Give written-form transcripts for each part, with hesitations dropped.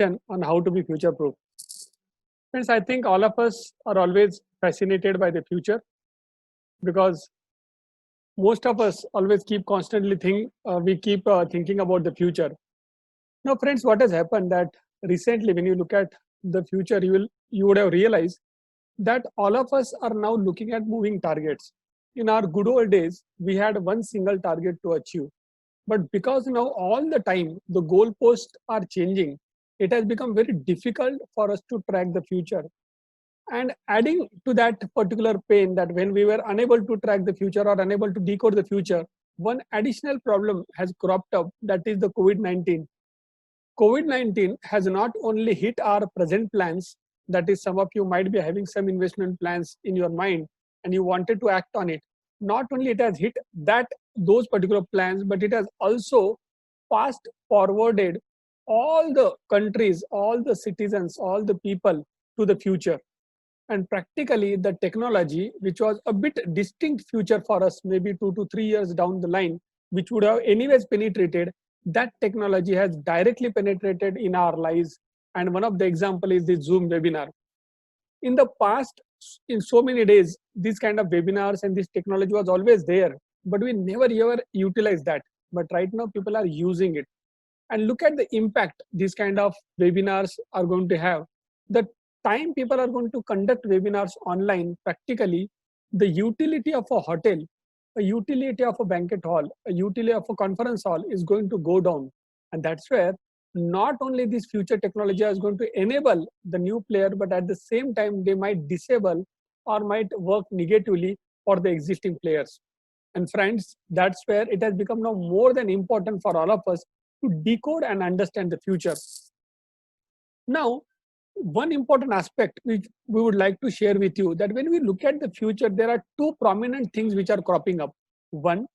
on how to be future proof. Friends, I think all of us are always fascinated by the future because most of us always keep constantly we keep thinking about the future. Now, friends, what has happened that recently when you look at the future, you would have realized that all of us are now looking at moving targets. In our good old days, we had one single target to achieve. But because now all the time the goalposts are changing, it has become very difficult for us to track the future. And adding to that particular pain that when we were unable to track the future or unable to decode the future, one additional problem has cropped up, that is the COVID 19. COVID 19 has not only hit our present plans, that is, some of you might be having some investment plans in your mind and you wanted to act on it. Not only it has hit those particular plans, but it has also fast forwarded all the countries, all the citizens, all the people to the future. And practically the technology, which was a bit distinct future for us, maybe 2 to 3 years down the line, which would have anyways penetrated, that technology has directly penetrated in our lives. And one of the example is the Zoom webinar. In the past, in so many days, these kind of webinars and this technology was always there, but we never ever utilized that. But right now people are using it. And look at the impact these kind of webinars are going to have. The time people are going to conduct webinars online, practically the utility of a hotel, a utility of a banquet hall, a utility of a conference hall is going to go down. And that's where not only this future technology is going to enable the new player, but at the same time they might disable or might work negatively for the existing players. And friends, that's where it has become now more than important for all of us to decode and understand the future. Now, one important aspect which we would like to share with you, that when we look at the future, there are two prominent things which are cropping up. One,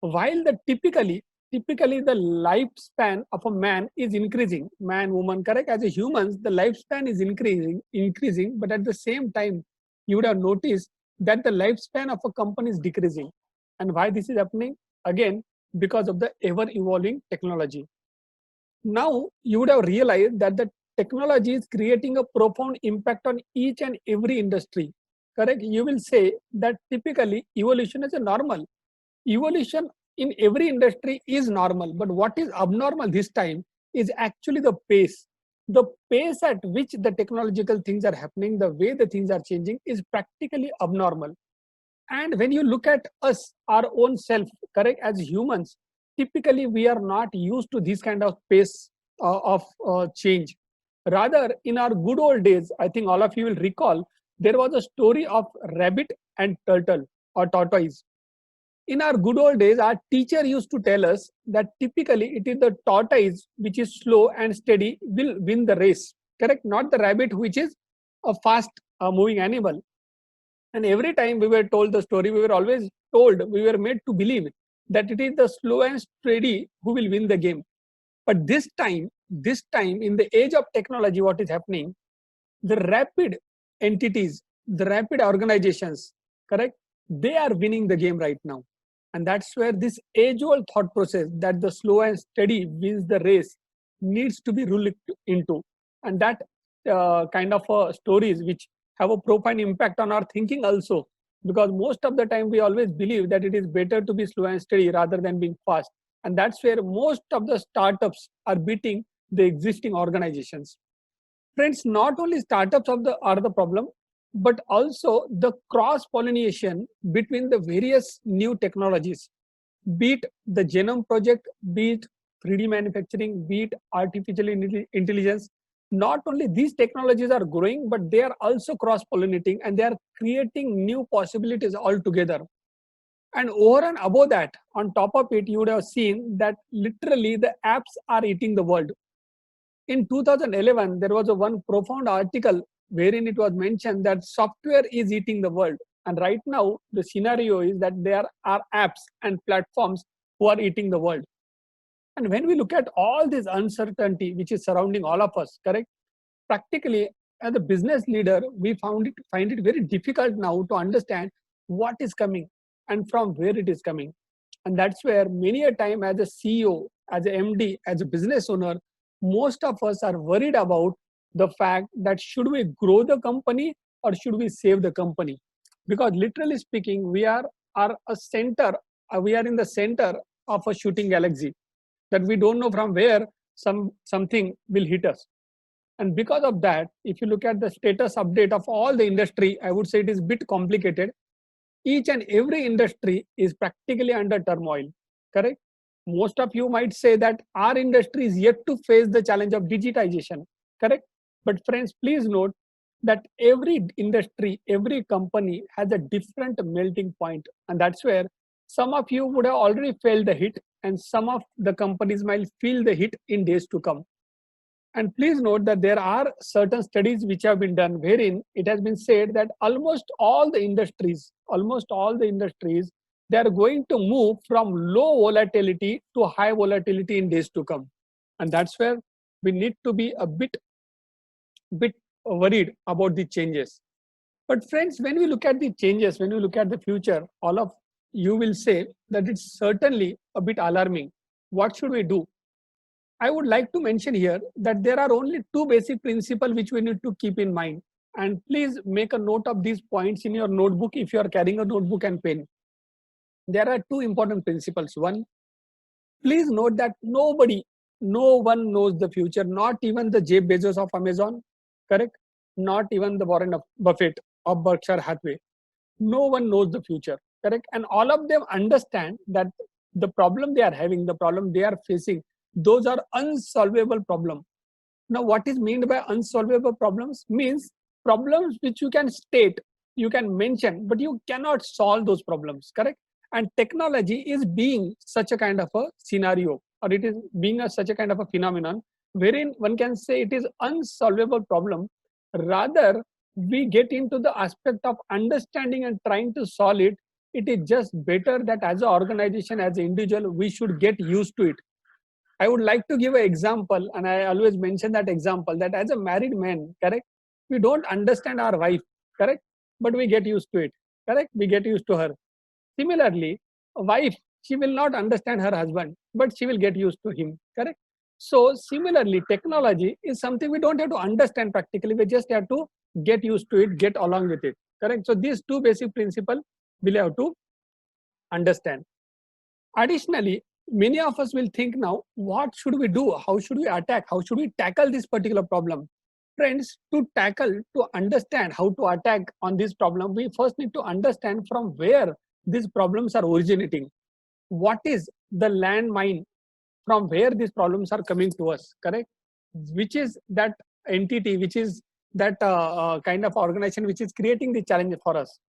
while typically the lifespan of a man is increasing, man, woman, correct, as a humans, the lifespan is increasing, but at the same time, you would have noticed that the lifespan of a company is decreasing. And why this is happening? Again, because of the ever evolving technology. Now you would have realized that the technology is creating a profound impact on each and every industry. Correct? You will say that typically evolution is a normal. Evolution in every industry is normal, but what is abnormal this time is actually the pace. The pace at which the technological things are happening, the way the things are changing is practically abnormal. And when you look at us, our own self, correct, as humans, typically we are not used to this kind of pace of change. Rather, in our good old days, I think all of you will recall, there was a story of rabbit and turtle or tortoise. In our good old days, our teacher used to tell us that typically it is the tortoise which is slow and steady will win the race, correct? Not the rabbit, which is a fast moving animal. And every time we were told the story, we were always told, we were made to believe that it is the slow and steady who will win the game. But this time, in the age of technology, what is happening? The rapid entities, the rapid organizations, correct? They are winning the game right now. And that's where this age-old thought process that the slow and steady wins the race needs to be looked into. And that kind of stories which have a profound impact on our thinking also, because most of the time we always believe that it is better to be slow and steady rather than being fast. And that's where most of the startups are beating the existing organizations. Friends, not only startups are the problem, but also the cross pollination between the various new technologies, be it the genome project, be it 3D manufacturing, be it artificial intelligence. Not only these technologies are growing, but they are also cross pollinating and they are creating new possibilities altogether. And over and above that, on top of it, you would have seen that literally the apps are eating the world. In 2011, there was a one profound article wherein it was mentioned that software is eating the world. And right now, the scenario is that there are apps and platforms who are eating the world. And when we look at all this uncertainty which is surrounding all of us, correct? Practically, as a business leader, we find it very difficult now to understand what is coming and from where it is coming. And that's where many a time as a CEO, as a MD, as a business owner, most of us are worried about the fact that should we grow the company or should we save the company? Because literally speaking, are a center, we are in the center of a shooting galaxy that we don't know from where something will hit us. And because of that, if you look at the status update of all the industry, I would say it is a bit complicated. Each and every industry is practically under turmoil, correct? Most of you might say that our industry is yet to face the challenge of digitization, correct? But friends, please note that every industry, every company has a different melting point. And that's where some of you would have already felt the hit, and some of the companies might feel the hit in days to come. And please note that there are certain studies which have been done wherein it has been said that almost all the industries, they are going to move from low volatility to high volatility in days to come. And that's where we need to be a bit worried about the changes. But friends, when we look at the changes, when we look at the future, all of you will say that it's certainly a bit alarming. What should we do? I would like to mention here that there are only two basic principles which we need to keep in mind. And please make a note of these points in your notebook if you are carrying a notebook and pen. There are two important principles. One, please note that no one knows the future, not even the Jeff Bezos of Amazon, correct? Not even the Warren Buffett of Berkshire Hathaway. No one knows the future, correct? And all of them understand that the problem they are having, the problem they are facing, those are unsolvable problems. Now, what is meant by unsolvable problems? Means problems which you can state, you can mention, but you cannot solve those problems, correct? And technology is being such a kind of a scenario, or it is being such a kind of a phenomenon wherein one can say it is unsolvable problem. Rather, we get into the aspect of understanding and trying to solve it. It is just better that as an organization, as an individual, we should get used to it. I would like to give an example, and I always mention that example, that as a married man, correct, we don't understand our wife, correct, but we get used to it, correct, we get used to her. Similarly, a wife, she will not understand her husband, but she will get used to him, correct. So similarly, technology is something we don't have to understand practically, we just have to get used to it, get along with it, correct. So these two basic principles we'll have to understand. Additionally, many of us will think now, what should we do? How should we attack? How should we tackle this particular problem? Friends, to understand how to attack on this problem, we first need to understand from where these problems are originating. What is the landmine from where these problems are coming to us, correct? Which is that entity, which is that kind of organization which is creating the challenge for us.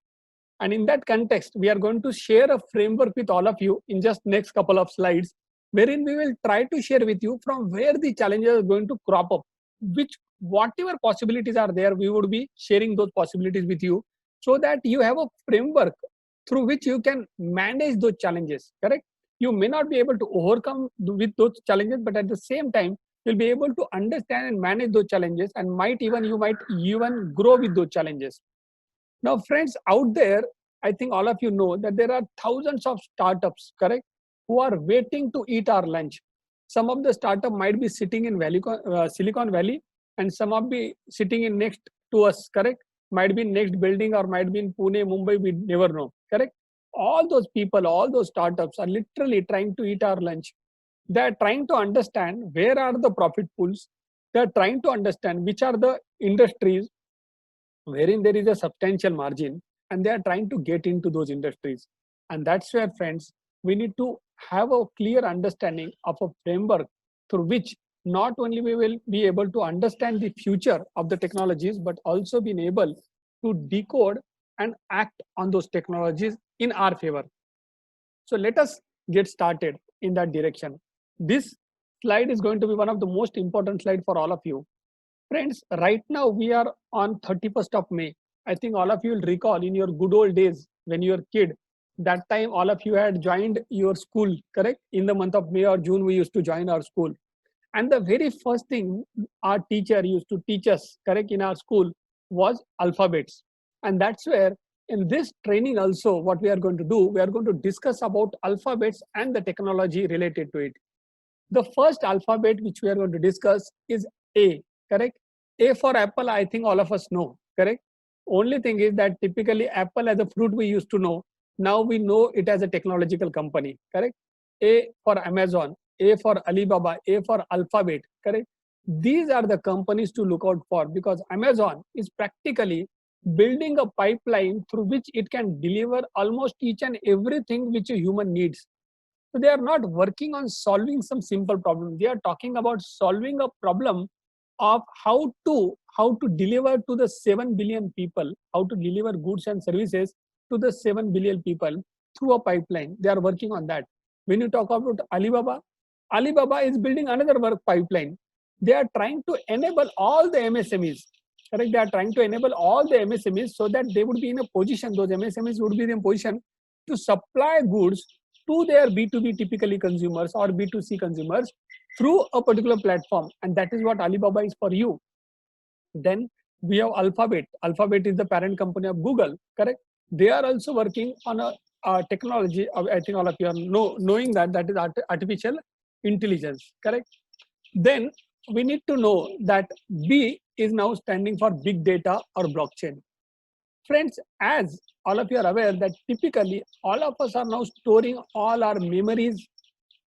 And in that context, we are going to share a framework with all of you in just next couple of slides, wherein we will try to share with you from where the challenges are going to crop up, which whatever possibilities are there, we would be sharing those possibilities with you so that you have a framework through which you can manage those challenges, correct? You may not be able to overcome with those challenges, but at the same time, you'll be able to understand and manage those challenges, and you might even grow with those challenges. Now, friends, out there, I think all of you know that there are thousands of startups, correct, who are waiting to eat our lunch. Some of the startup might be sitting in Silicon Valley, and some of be sitting in next to us, correct? Might be next building or might be in Pune, Mumbai, we never know, correct? All those people, all those startups are literally trying to eat our lunch. They are trying to understand where are the profit pools. They are trying to understand which are the industries wherein there is a substantial margin, and they are trying to get into those industries. And that's where, friends, we need to have a clear understanding of a framework through which not only we will be able to understand the future of the technologies, but also being able to decode and act on those technologies in our favor. So let us get started in that direction. This slide is going to be one of the most important slides for all of you. Friends, right now we are on 31st of May. I think all of you will recall in your good old days when you were a kid, that time all of you had joined your school, correct? In the month of May or June, we used to join our school. And the very first thing our teacher used to teach us, correct, in our school was alphabets. And that's where in this training also, what we are going to do, we are going to discuss about alphabets and the technology related to it. The first alphabet which we are going to discuss is A, correct? A for apple, I think all of us know, correct? Only thing is that typically apple as a fruit we used to know. Now we know it as a technological company, correct? A for Amazon, A for Alibaba, A for Alphabet, correct? These are the companies to look out for, because Amazon is practically building a pipeline through which it can deliver almost each and everything which a human needs. So they are not working on solving some simple problem. They are talking about solving a problem of how to deliver to the 7 billion people, how to deliver goods and services to the 7 billion people through a pipeline. They are working on that. When you talk about Alibaba, Alibaba is building another work pipeline. They are trying to enable all the MSMEs. Correct? They are trying to enable all the MSMEs so that they would be in a position, those MSMEs would be in a position to supply goods to their B2B typically consumers or B2C consumers through a particular platform. And that is what Alibaba is for you. Then we have Alphabet. Alphabet is the parent company of Google, correct? They are also working on a technology. I think all of you are knowing that is artificial intelligence, correct? Then we need to know that B is now standing for big data or blockchain. Friends, as all of you are aware that typically all of us are now storing all our memories,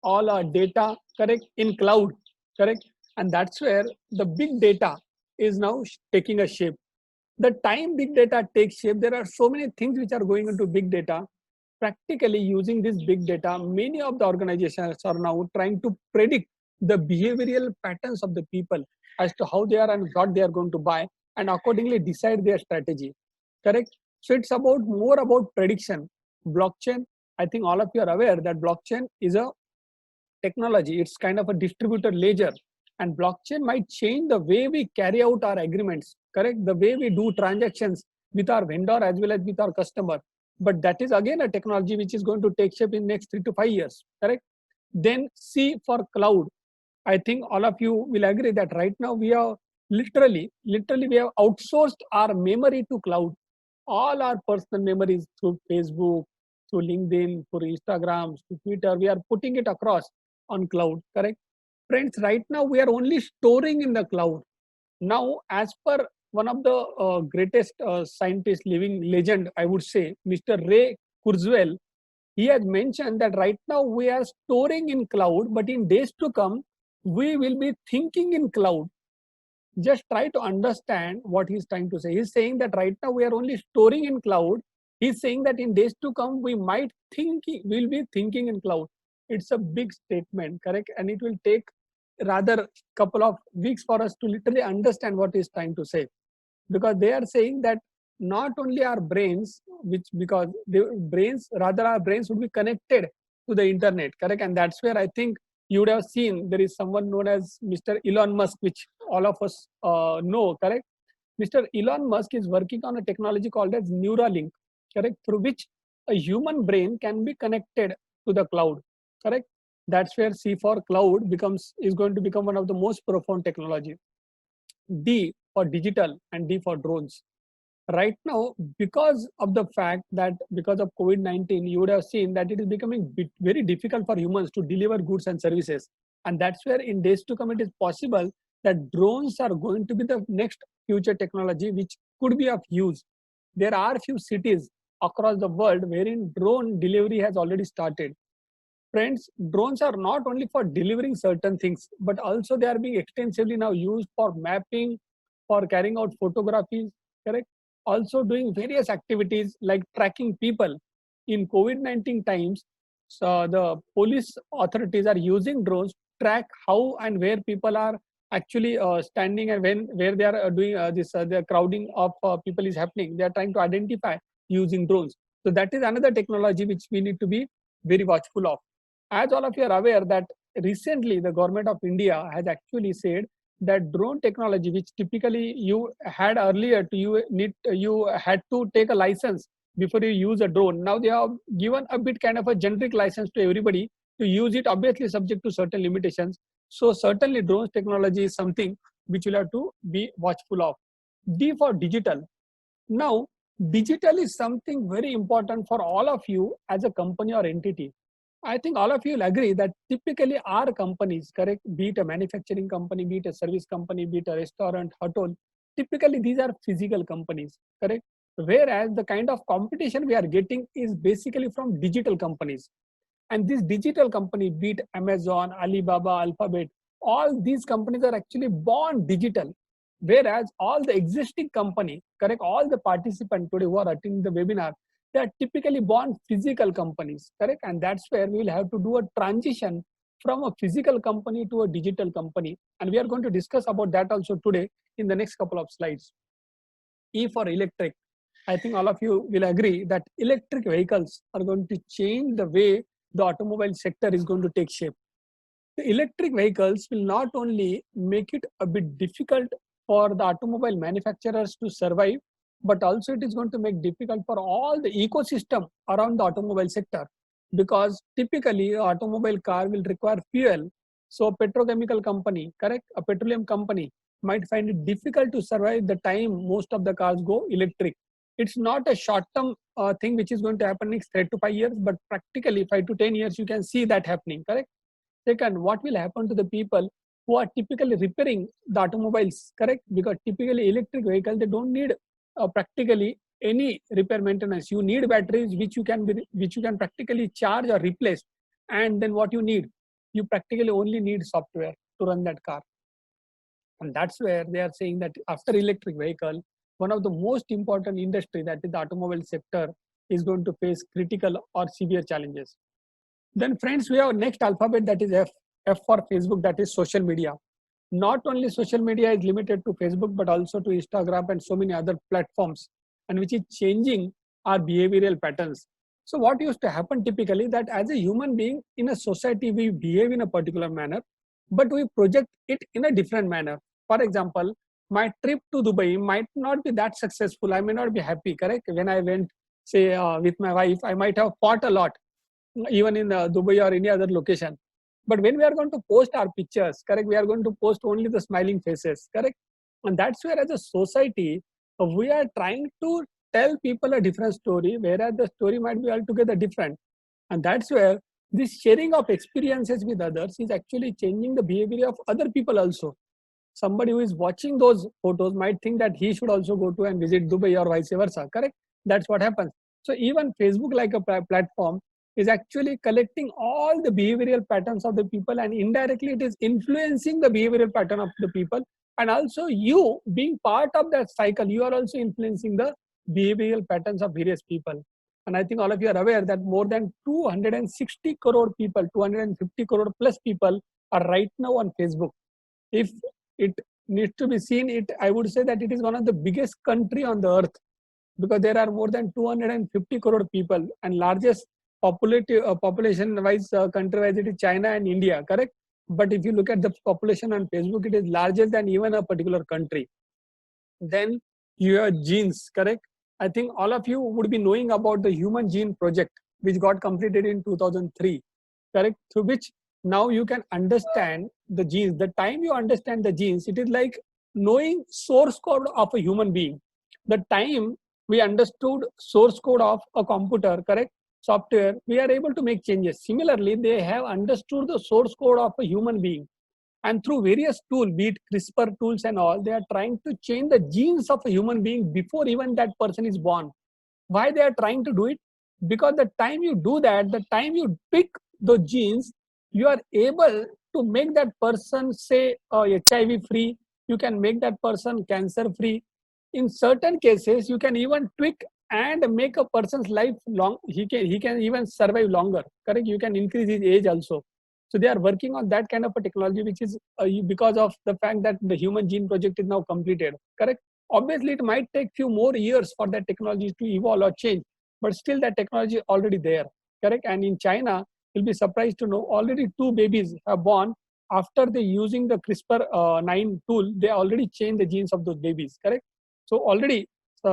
all our data, correct, in cloud, correct? And that's where the big data is now taking a shape. The time big data takes shape, there are so many things which are going into big data. Practically using this big data, many of the organizations are now trying to predict the behavioral patterns of the people as to how they are and what they are going to buy, and accordingly decide their strategy, correct? So it's about more about prediction. Blockchain, I think all of you are aware that blockchain is a technology. It's kind of a distributed ledger, and blockchain might change the way we carry out our agreements, correct? The way we do transactions with our vendor as well as with our customer. But that is again a technology which is going to take shape in next 3 to 5 years, correct? Then C for cloud. I think all of you will agree that right now we are literally we have outsourced our memory to cloud. All our personal memories through Facebook, through LinkedIn, through Instagram, through Twitter, we are putting it across on cloud, correct? Friends, right now we are only storing in the cloud. Now, as per one of the greatest scientists, living legend, I would say, Mr. Ray Kurzweil, he has mentioned that right now we are storing in cloud, but in days to come, we will be thinking in cloud. Just try to understand what he's trying to say. He's saying that right now we are only storing in cloud. He's saying that in days to come, we might we'll be thinking in cloud. It's a big statement, correct? And it will take rather couple of weeks for us to literally understand what he's trying to say, because they are saying that not only our brains, which because the brains, rather our brains would be connected to the internet, correct? And that's where I think you would have seen there is someone known as Mr. Elon Musk, which all of us know, correct? Mr. Elon Musk is working on a technology called as Neuralink, correct? Through which a human brain can be connected to the cloud, correct? That's where C for cloud is going to become one of the most profound technology. D for digital and D for drones. Right now, because of the fact that because of COVID-19, you would have seen that it is becoming very difficult for humans to deliver goods and services. And that's where in days to come, it is possible that drones are going to be the next future technology which could be of use. There are few cities across the world wherein drone delivery has already started. Friends, drones are not only for delivering certain things, but also they are being extensively now used for mapping, for carrying out photographies, correct? Also doing various activities like tracking people. In COVID-19 times, so the police authorities are using drones to track how and where people are actually standing, and where they are doing the crowding of people is happening. They are trying to identify using drones. So that is another technology which we need to be very watchful of. As all of you are aware that recently the government of India has actually said that drone technology, which typically you had earlier, you had to take a license before you use a drone. Now they have given a bit kind of a generic license to everybody to use it, obviously subject to certain limitations. So certainly drones technology is something which will have to be watchful of. D for digital. Now digital is something very important for all of you as a company or entity. I think all of you will agree that typically our companies, correct, be it a manufacturing company, be it a service company, be it a restaurant, hotel, typically these are physical companies, correct? Whereas the kind of competition we are getting is basically from digital companies. And this digital company, be it Amazon, Alibaba, Alphabet, all these companies are actually born digital. Whereas all the existing company, correct, all the participants today who are attending the webinar, they are typically born physical companies, correct? And that's where we will have to do a transition from a physical company to a digital company. And we are going to discuss about that also today in the next couple of slides. E for electric. I think all of you will agree that electric vehicles are going to change the way the automobile sector is going to take shape. The electric vehicles will not only make it a bit difficult for the automobile manufacturers to survive, but also it is going to make difficult for all the ecosystem around the automobile sector, because typically an automobile car will require fuel. So a petrochemical company, correct, a petroleum company might find it difficult to survive the time most of the cars go electric. It's not a short-term thing which is going to happen next 3 to 5 years, but practically 5 to 10 years you can see that happening, correct? Second, what will happen to the people who are typically repairing the automobiles, correct? Because typically electric vehicles, they don't need practically any repair maintenance. You need batteries which you can practically charge or replace. And then what you need? You practically only need software to run that car. And that's where they are saying that after electric vehicle, one of the most important industry, that is the automobile sector, is going to face critical or severe challenges. Then friends, we have next alphabet, that is F. F for Facebook, that is social media. Not only social media is limited to Facebook, but also to Instagram and so many other platforms, and which is changing our behavioral patterns. So what used to happen typically, that as a human being in a society, we behave in a particular manner, but we project it in a different manner. For example, my trip to Dubai might not be that successful. I may not be happy, correct? When I went, say, with my wife, I might have fought a lot, even in Dubai or any other location. But when we are going to post our pictures, correct, we are going to post only the smiling faces, correct? And that's where as a society, we are trying to tell people a different story, whereas the story might be altogether different. And that's where this sharing of experiences with others is actually changing the behavior of other people also. Somebody who is watching those photos might think that he should also go to and visit Dubai or vice versa, correct? That's what happens. So even Facebook, like a platform, is actually collecting all the behavioral patterns of the people, and indirectly it is influencing the behavioral pattern of the people. And also you being part of that cycle, you are also influencing the behavioral patterns of various people. And I think all of you are aware that more than 260 crore people, 250 crore plus people are right now on Facebook. If it needs to be seen, it, I would say that it is one of the biggest country on the earth, because there are more than 250 crore people, and largest population wise, country wise, it is China and India, correct? But if you look at the population on Facebook, it is larger than even a particular country. Then you have genes, correct? I think all of you would be knowing about the Human Gene Project, which got completed in 2003, correct? Through which now you can understand the genes. The time you understand the genes, it is like knowing source code of a human being. The time we understood source code of a computer, correct, software, we are able to make changes. Similarly, they have understood the source code of a human being, and through various tools, be it CRISPR tools and all, they are trying to change the genes of a human being before even that person is born. Why they are trying to do it? Because the time you do that, the time you pick the genes, you are able to make that person, say, HIV free. You can make that person cancer free. In certain cases, you can even tweak and make a person's life long. He can even survive longer, correct? You can increase his age also. So they are working on that kind of a technology, which is because of the fact that the Human Gene Project is now completed, correct? Obviously, it might take few more years for that technology to evolve or change, but still that technology is already there, correct? And in China, you'll be surprised to know already 2 babies have born after they using the CRISPR-9 tool. They already changed the genes of those babies, correct? So already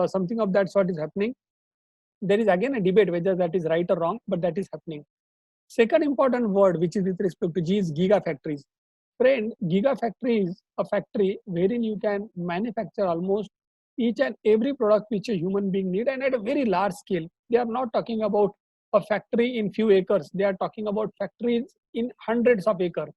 something of that sort is happening. There is again a debate whether that is right or wrong, but that is happening. Second important word, which is with respect to G, is gigafactories. Friend, gigafactory is a factory wherein you can manufacture almost each and every product which a human being need, and at a very large scale. They are not talking about a factory in few acres. They are talking about factories in hundreds of acres.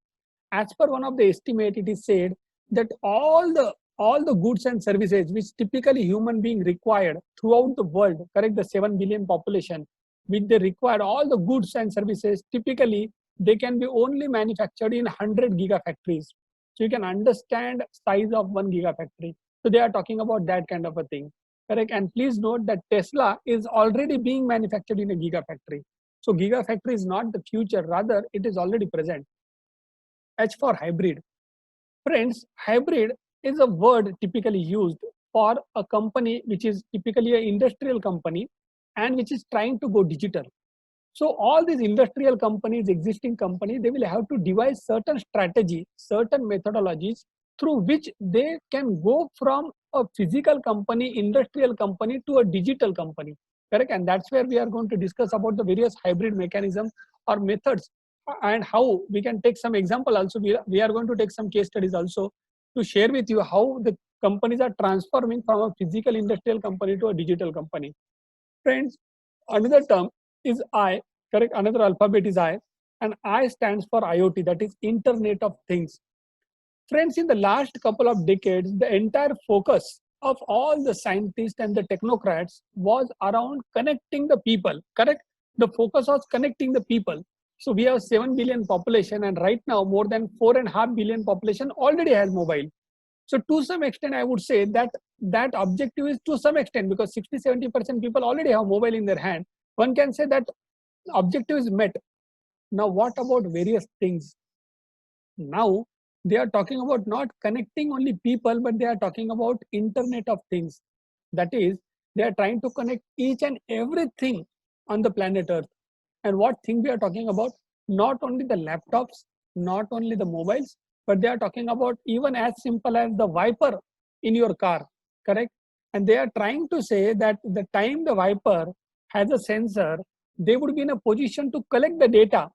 As per one of the estimate, it is said that all the goods and services which typically human being required throughout the world, correct, the 7 billion population, which they require, all the goods and services typically they can be only manufactured in 100 gigafactories. So you can understand size of one gigafactory. So they are talking about that kind of a thing, correct. And please note that Tesla is already being manufactured in a gigafactory. So gigafactory is not the future, rather it is already present. H for hybrid. Friends, hybrid is a word typically used for a company which is typically an industrial company and which is trying to go digital. So all these industrial companies, existing companies, they will have to devise certain strategy, certain methodologies through which they can go from a physical company, industrial company to a digital company, correct? And that's where we are going to discuss about the various hybrid mechanisms or methods and how we can take some example also. We are going to take some case studies also to share with you how the companies are transforming from a physical industrial company to a digital company. Friends, another term is I, correct? Another alphabet is I, and I stands for IoT, that is Internet of Things. Friends, in the last couple of decades, the entire focus of all the scientists and the technocrats was around connecting the people, correct? The focus was connecting the people. So we have 7 billion population, and right now more than 4.5 billion population already has mobile. So to some extent, I would say that that objective is to some extent, because 60-70% people already have mobile in their hand. One can say that objective is met. Now, what about various things? Now, they are talking about not connecting only people, but they are talking about Internet of Things. That is, they are trying to connect each and everything on the planet Earth. And what thing we are talking about? Not only the laptops, not only the mobiles, but they are talking about even as simple as the wiper in your car, correct? And they are trying to say that the time the wiper has a sensor, they would be in a position to collect the data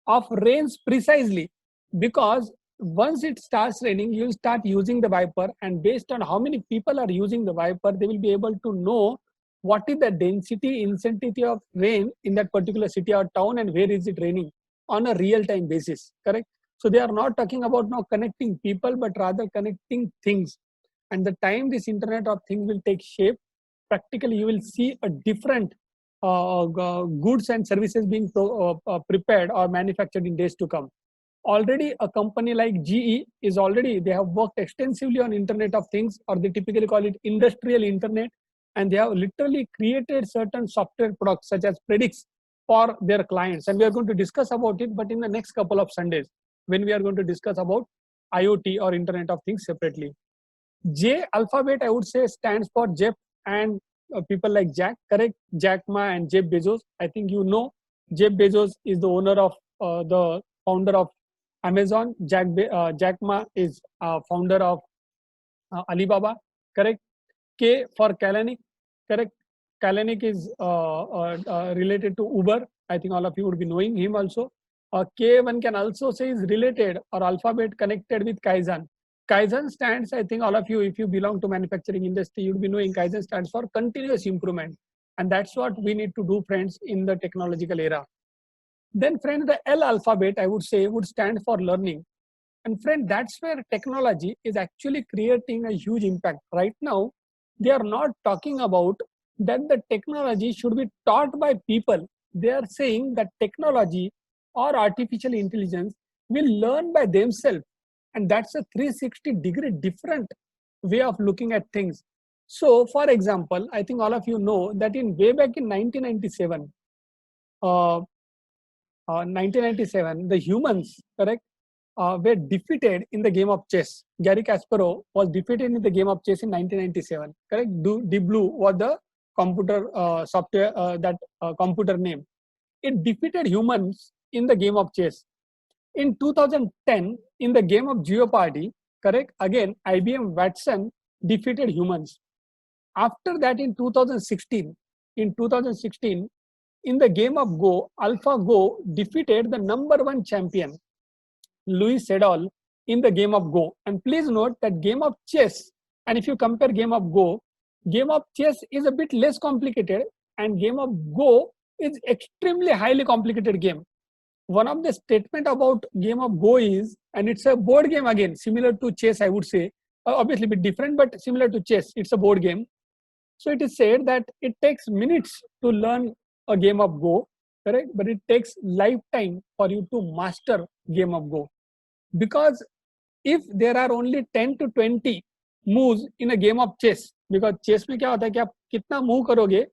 of rains precisely, because once it starts raining, you'll start using the wiper, and based on how many people are using the wiper, they will be able to know what is the density, intensity of rain in that particular city or town, and where is it raining on a real-time basis, correct? So they are not talking about now connecting people, but rather connecting things. And the time this Internet of Things will take shape, practically you will see a different goods and services being prepared or manufactured in days to come. Already a company like GE is already, they have worked extensively on Internet of Things, or they typically call it industrial internet, and they have literally created certain software products such as Predix for their clients. And we are going to discuss about it, but in the next couple of Sundays, when we are going to discuss about IoT or Internet of Things separately. J alphabet, I would say, stands for Jeff and people like Jack, correct? Jack Ma and Jeff Bezos. I think you know Jeff Bezos is the owner of the founder of Amazon. Jack Ma is founder of Alibaba, correct? K for Kalanick, correct? Kalanick is related to Uber. I think all of you would be knowing him also. K, one can also say, is related or alphabet connected with Kaizen. Kaizen stands, I think all of you, if you belong to manufacturing industry, you'd be knowing Kaizen stands for continuous improvement. And that's what we need to do, friends, in the technological era. Then, friend, the L alphabet, I would say, would stand for learning. And friend, that's where technology is actually creating a huge impact. Right now, they are not talking about that the technology should be taught by people. They are saying that technology or artificial intelligence will learn by themselves. And that's a 360-degree different way of looking at things. So, for example, I think all of you know that in way back in 1997, 1997, the humans, correct, were defeated in the game of chess. Garry Kasparov was defeated in the game of chess in 1997. Correct. Deep Blue was the computer software computer name. It defeated humans in the game of chess. In 2010, in the game of Jeopardy, correct. Again, IBM Watson defeated humans. After that, in 2016, in the game of Go, AlphaGo defeated the #1 champion, Louis Sedol, in the game of Go. And please note that game of chess, and if you compare game of Go, game of chess is a bit less complicated, and game of Go is extremely highly complicated game. One of the statement about game of Go is, and it's a board game again, similar to chess, I would say, obviously a bit different, but similar to chess. It's a board game. So it is said that it takes minutes to learn a game of Go, correct? But it takes lifetime for you to master game of Go. Because if there are only 10 to 20 moves in a game of chess, because chess में क्या होता है कि आप कितना move करोगे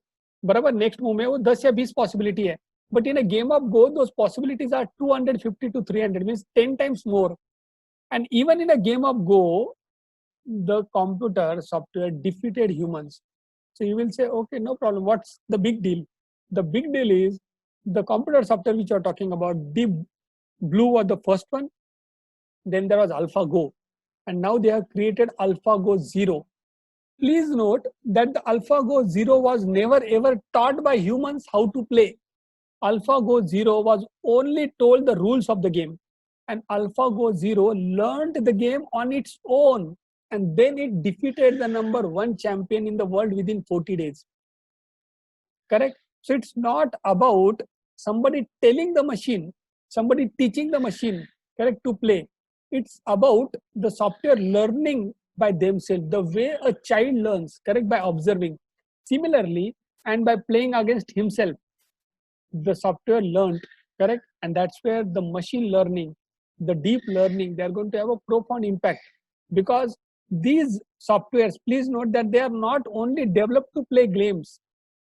बराबर next move में वो 10 या 20 पॉसिबिलिटी है. But in a game of Go, those possibilities are 250 to 300, means 10 times more. And even in a game of Go, the computer software defeated humans. So you will say, okay, no problem. What's the big deal? The big deal is the computer software which you are talking about. Deep Blue was the first one. Then there was AlphaGo. And now they have created AlphaGo Zero. Please note that the AlphaGo Zero was never ever taught by humans how to play. AlphaGo Zero was only told the rules of the game. And AlphaGo Zero learned the game on its own. And then it defeated the #1 champion in the world within 40 days. Correct? So it's not about somebody telling the machine, somebody teaching the machine, correct, to play. It's about the software learning by themselves, the way a child learns, correct, by observing. Similarly, and by playing against himself, the software learned, correct, and that's where the machine learning, the deep learning, they're going to have a profound impact. Because these softwares, please note that they are not only developed to play games,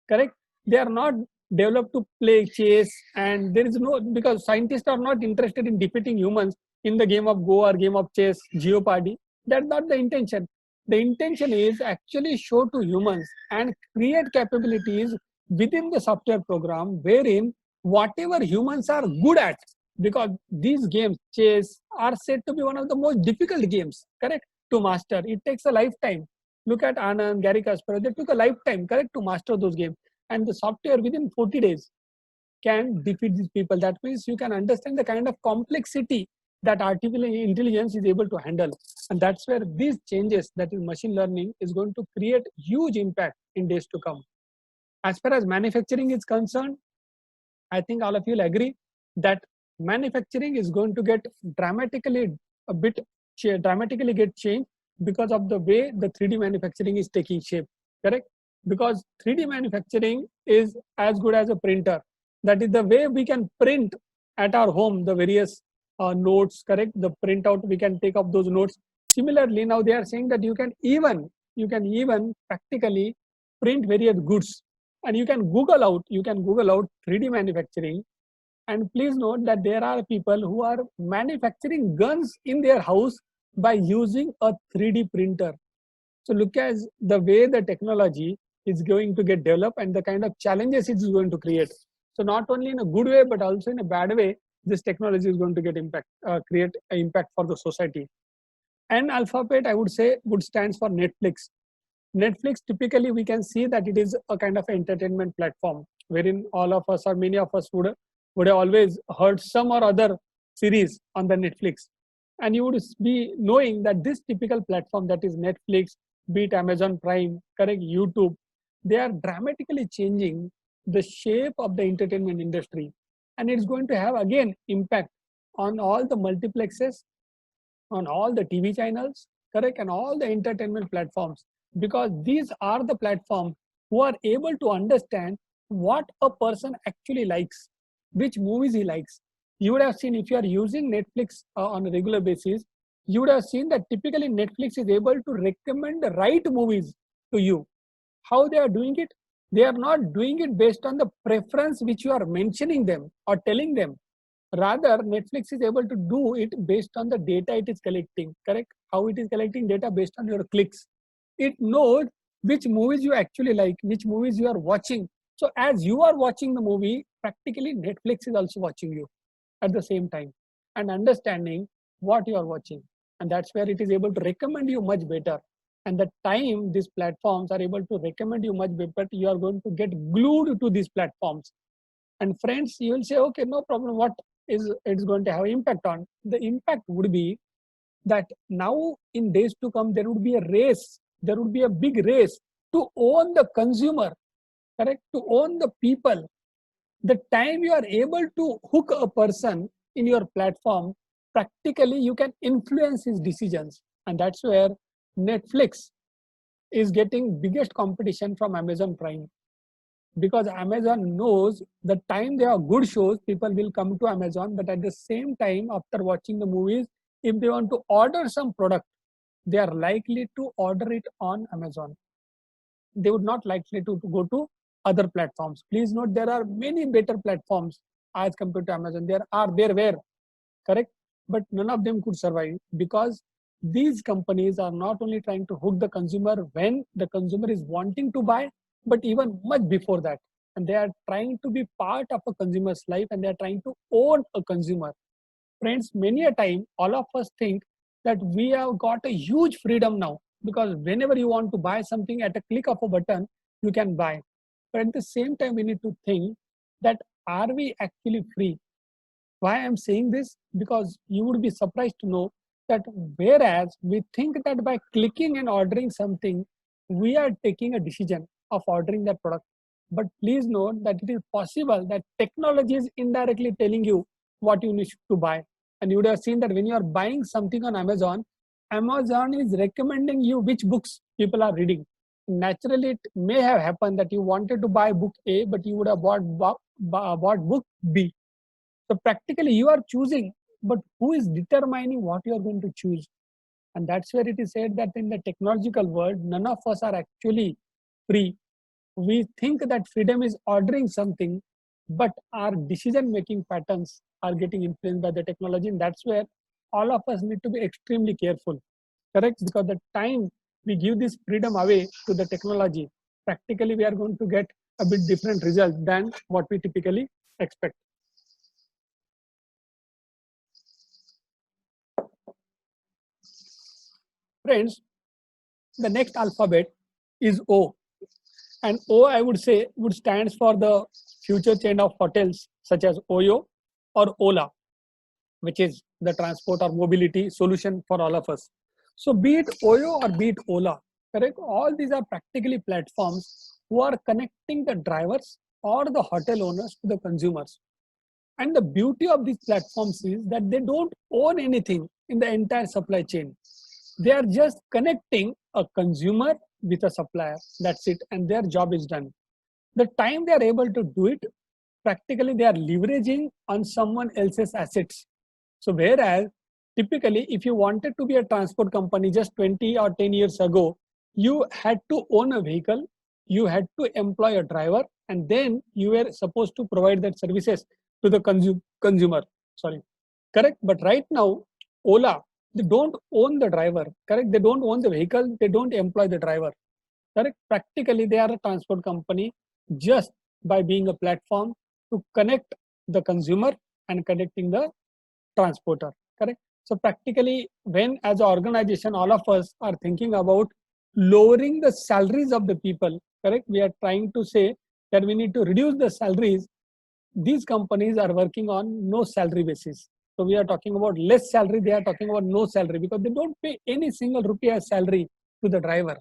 correct, they are not developed to play chess, and there is no, because scientists are not interested in defeating humans in the game of Go or game of chess, Jeopardy. That's not the intention. The intention is actually show to humans and create capabilities within the software program wherein whatever humans are good at, because these games, chess, are said to be one of the most difficult games, correct, to master. It takes a lifetime. Look at Anand, Gary Kasparov, they took a lifetime, correct, to master those games. And the software within 40 days can defeat these people. That means you can understand the kind of complexity that artificial intelligence is able to handle. And that's where these changes, that is machine learning, is going to create huge impact in days to come. As far as manufacturing is concerned, I think all of you will agree that manufacturing is going to get dramatically get changed because of the way the 3D manufacturing is taking shape, correct? Because 3D manufacturing is as good as a printer. That is the way we can print at our home the various notes, correct? The printout, we can take up those notes. Similarly, now they are saying that you can even practically print various goods, and you can Google out 3D manufacturing. And please note that there are people who are manufacturing guns in their house by using a 3D printer. So look at the way the technology is going to get developed and the kind of challenges it's going to create. So not only in a good way, but also in a bad way, this technology is going to get create an impact for the society. And Alphabet, I would say, stands for Netflix. Netflix, typically we can see that it is a kind of entertainment platform wherein all of us or many of us would have always heard some or other series on the Netflix. And you would be knowing that this typical platform, that is Netflix, be it Amazon Prime, correct, YouTube, they are dramatically changing the shape of the entertainment industry. And it's going to have again impact on all the multiplexes, on all the TV channels, correct, and all the entertainment platforms, because these are the platforms who are able to understand what a person actually likes, which movies he likes. You would have seen, if you are using Netflix on a regular basis, you would have seen that typically Netflix is able to recommend the right movies to you. How they are doing it? They are not doing it based on the preference which you are mentioning them or telling them. Rather, Netflix is able to do it based on the data it is collecting, correct? How it is collecting data based on your clicks. It knows which movies you actually like, which movies you are watching. So as you are watching the movie, practically Netflix is also watching you at the same time and understanding what you are watching. And that's where it is able to recommend you much better. And the time these platforms are able to recommend you much better, you are going to get glued to these platforms. And friends, you will say, okay, no problem. What is it's going to have impact on? The impact would be that now in days to come, there would be a race. There would be a big race to own the consumer, correct? To own the people. The time you are able to hook a person in your platform, practically you can influence his decisions. And that's where Netflix is getting biggest competition from Amazon Prime, because Amazon knows the time there are good shows, people will come to Amazon. But at the same time, after watching the movies, if they want to order some product, they are likely to order it on Amazon. They would not likely to go to other platforms. Please note, there are many better platforms as compared to Amazon. There were, correct, but none of them could survive, because these companies are not only trying to hook the consumer when the consumer is wanting to buy, but even much before that. And they are trying to be part of a consumer's life, and they are trying to own a consumer. Friends, many a time all of us think that we have got a huge freedom now, because whenever you want to buy something, at a click of a button you can buy. But at the same time, we need to think that, are we actually free? Why I'm saying this? Because you would be surprised to know that whereas we think that by clicking and ordering something, we are taking a decision of ordering that product. But please note that it is possible that technology is indirectly telling you what you need to buy. And you would have seen that when you are buying something on Amazon, Amazon is recommending you which books people are reading. Naturally, it may have happened that you wanted to buy book A, but you would have bought book B. So practically you are choosing, but who is determining what you are going to choose? And that's where it is said that in the technological world, none of us are actually free. We think that freedom is ordering something, but our decision making patterns are getting influenced by the technology. And that's where all of us need to be extremely careful, correct? Because the time we give this freedom away to the technology, practically we are going to get a bit different result than what we typically expect. Friends, the next alphabet is O. And O, I would say, would stands for the future chain of hotels such as Oyo or Ola, which is the transport or mobility solution for all of us. So be it Oyo or be it Ola, correct? All these are practically platforms who are connecting the drivers or the hotel owners to the consumers. And the beauty of these platforms is that they don't own anything in the entire supply chain. They are just connecting a consumer with a supplier. That's it. And their job is done. The time they are able to do it, practically they are leveraging on someone else's assets. So whereas typically if you wanted to be a transport company just 20 or 10 years ago, you had to own a vehicle, you had to employ a driver, and then you were supposed to provide that services to the consumer. Sorry, correct? But right now, Ola, they don't own the driver, correct? They don't own the vehicle, they don't employ the driver, correct? Practically, they are a transport company just by being a platform to connect the consumer and connecting the transporter, correct? So practically, when as an organization, all of us are thinking about lowering the salaries of the people, correct? We are trying to say that we need to reduce the salaries. These companies are working on no salary basis. So we are talking about less salary, they are talking about no salary, because they don't pay any single rupee as salary to the driver,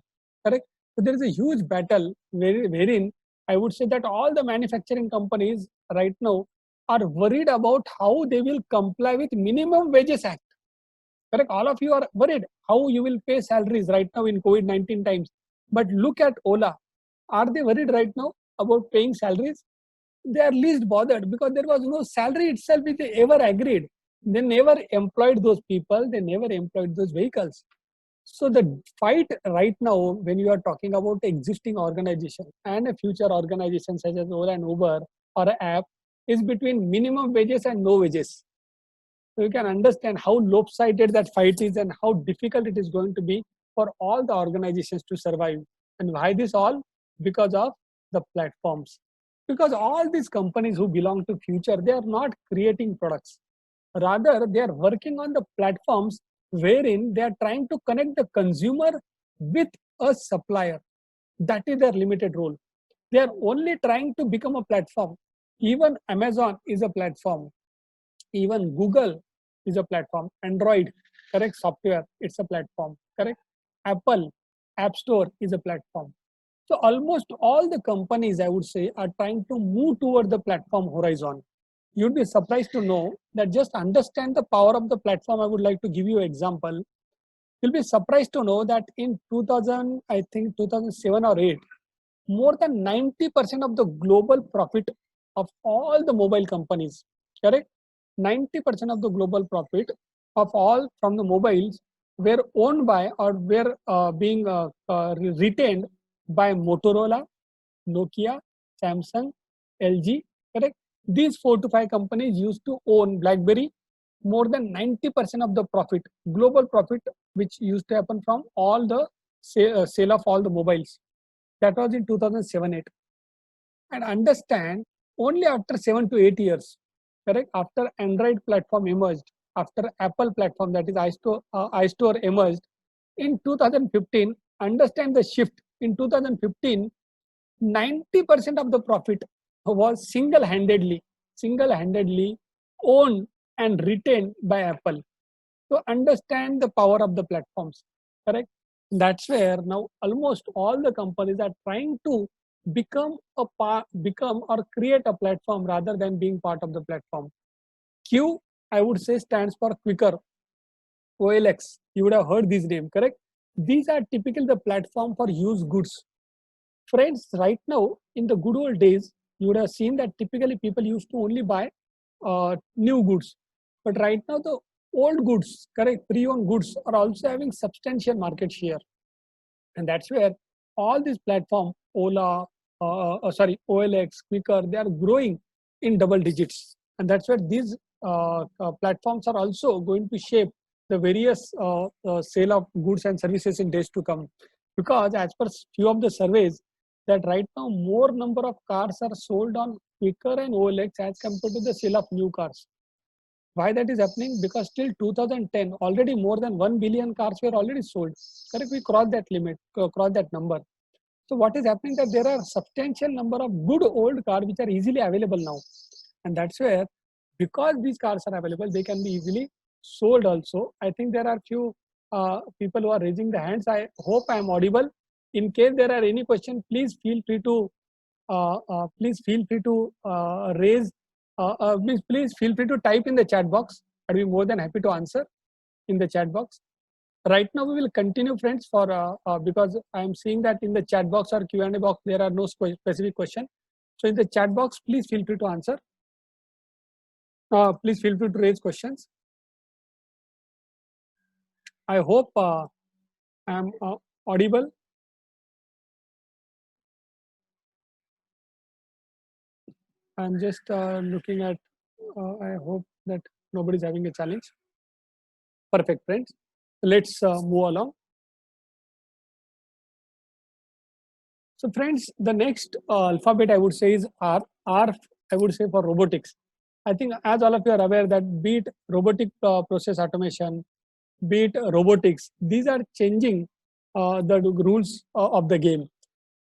correct? So there is a huge battle wherein I would say that all the manufacturing companies right now are worried about how they will comply with Minimum Wages Act, correct? All of you are worried how you will pay salaries right now in COVID-19 times. But look at Ola. Are they worried right now about paying salaries? They are least bothered, because there was no salary itself which they ever agreed. They never employed those people, they never employed those vehicles. So the fight right now, when you are talking about existing organization and a future organization such as Ola and Uber or an app, is between minimum wages and no wages. So you can understand how lopsided that fight is and how difficult it is going to be for all the organizations to survive. And why this all? Because of the platforms. Because all these companies who belong to future, they are not creating products. Rather, they are working on the platforms wherein they are trying to connect the consumer with a supplier. That is their limited role. They are only trying to become a platform. Even Amazon is a platform. Even Google is a platform. Android, correct, software, it's a platform, correct? Apple, App Store is a platform. So almost all the companies, I would say, are trying to move toward the platform horizon. You'd be surprised to know that just understand the power of the platform. I would like to give you an example. You'll be surprised to know that in 2000, I think 2007 or 8, more than 90% of the global profit of all the mobile companies, correct? 90% of the global profit of all from the mobiles were owned by or were being retained by Motorola, Nokia, Samsung, LG, correct? These 4 to 5 companies used to own BlackBerry. More than 90% of the profit, global profit, which used to happen from all the sale of all the mobiles. That was in 2007-8. And understand, only after 7 to 8 years, correct, after Android platform emerged, after Apple platform, that is iStore emerged in 2015, understand the shift. In 2015, 90% of the profit was single-handedly owned and retained by Apple. So understand the power of the platforms, correct? That's where now almost all the companies are trying to become or create a platform rather than being part of the platform. Q, I would say, stands for quicker. OLX, you would have heard this name, correct? These are typically the platform for used goods. Friends, right now, in the good old days, you would have seen that typically people used to only buy new goods. But right now, the old goods, correct, pre-owned goods are also having substantial market share. And that's where all these platforms, OLX, Quicker, they are growing in double digits. And that's where these platforms are also going to shape the various sale of goods and services in days to come. Because as per few of the surveys, that right now more number of cars are sold on Quicker and OLX as compared to the sale of new cars. Why that is happening? Because till 2010, already more than 1 billion cars were already sold. Correct? We crossed that limit, crossed that number. So what is happening that there are substantial number of good old cars which are easily available now. And that's where, because these cars are available, they can be easily sold also. I think there are few people who are raising the hands. I hope I am audible. In case there are any question, please feel free to raise. Please feel free to type in the chat box. I'd be more than happy to answer in the chat box. Right now, we will continue, friends, for because I am seeing that in the chat box or Q&A box there are no specific question. So in the chat box, please feel free to answer. Please feel free to raise questions. I hope I am audible. I'm just looking at. I hope that nobody's having a challenge. Perfect, friends. Let's move along. So friends, the next alphabet I would say is R. R, I would say, for robotics. I think as all of you are aware that be it robotic process automation, be it robotics, these are changing the rules of the game.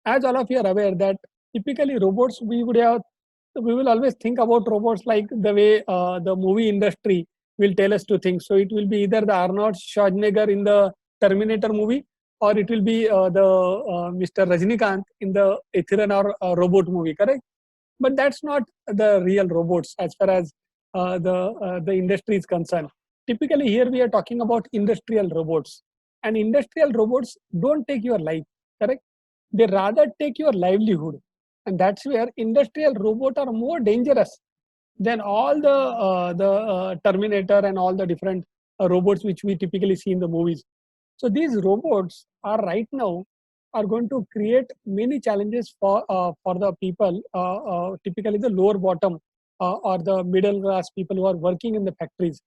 As all of you are aware that typically robots, we will always think about robots like the way the movie industry will tell us to think. So it will be either the Arnold Schwarzenegger in the Terminator movie, or it will be the Mr. Rajnikant in the Ethereum or robot movie, correct? But that's not the real robots as far as the industry is concerned. Typically here we are talking about industrial robots, and industrial robots don't take your life, correct? They rather take your livelihood, and that's where industrial robots are more dangerous than all the Terminator and all the different robots which we typically see in the movies. So these robots are right now are going to create many challenges for the people, typically the lower bottom or the middle class people who are working in the factories,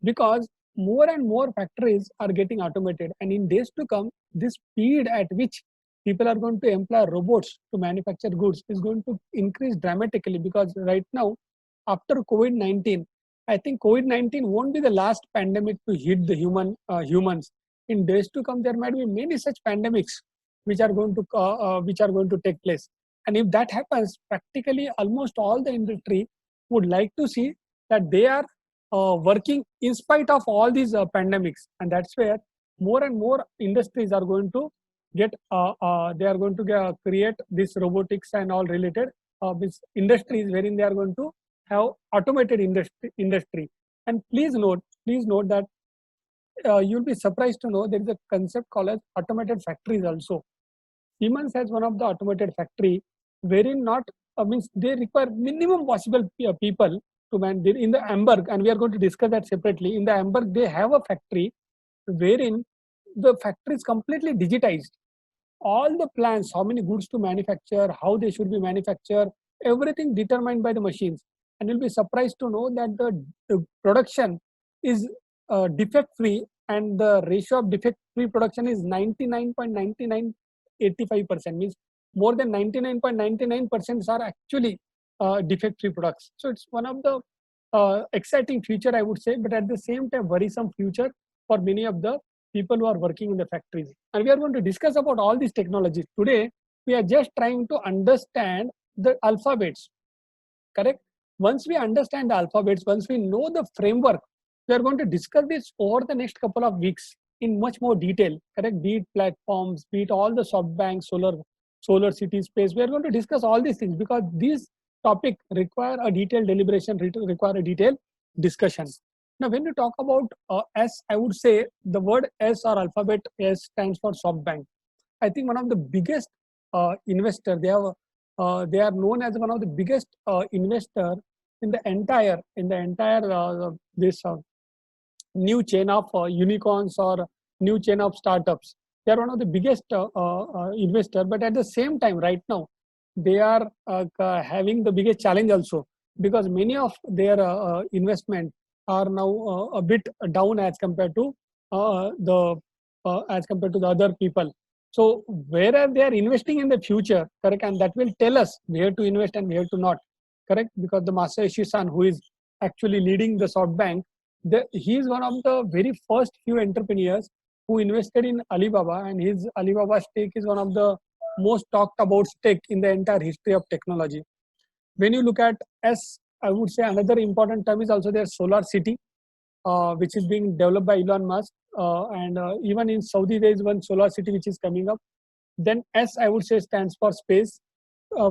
because more and more factories are getting automated, and in days to come, this speed at which people are going to employ robots to manufacture goods is going to increase dramatically. Because right now, after COVID-19, I think COVID-19 won't be the last pandemic to hit the humans. In days to come, there might be many such pandemics which are going to take place. And if that happens, practically almost all the industry would like to see that they are working in spite of all these pandemics. And that's where more and more industries are going to they are going to create this robotics and all related this industries wherein they are going to have automated industry. And please note that you'll be surprised to know there is a concept called as automated factories also. Siemens has one of the automated factory wherein not means they require minimum possible people to man. In the Hamburg, and we are going to discuss that separately. In the Hamburg, they have a factory wherein the factory is completely digitized. All the plans, how many goods to manufacture, how they should be manufactured, everything determined by the machines. And you'll be surprised to know that the production is defect free, and the ratio of defect free production is 99.9985%, means more than 99.99% are actually defect free products. So it's one of the exciting future, I would say, but at the same time worrisome future for many of the people who are working in the factories. And we are going to discuss about all these technologies. Today, we are just trying to understand the alphabets, correct? Once we understand the alphabets, once we know the framework, we are going to discuss this over the next couple of weeks in much more detail, correct? Be it platforms, be it all the SoftBank, solar city space. We are going to discuss all these things because these topics require a detailed deliberation, require a detailed discussion. Now, when you talk about S, I would say the word S or alphabet S stands for SoftBank. I think one of the biggest investor. They are known as one of the biggest investor in the entire this new chain of unicorns or new chain of startups. They are one of the biggest investor, but at the same time, right now, they are having the biggest challenge also, because many of their investment are now a bit down as compared to the other people. So wherever they are investing in the future, correct, and that will tell us where to invest and where to not, correct, because the Masayoshi Son, who is actually leading the SoftBank, he is one of the very first few entrepreneurs who invested in Alibaba, and his Alibaba stake is one of the most talked about stake in the entire history of technology. When you look at S, I would say another important term is also their Solar City, which is being developed by Elon Musk. And even in Saudi, there is one Solar City which is coming up. Then S, I would say, stands for space.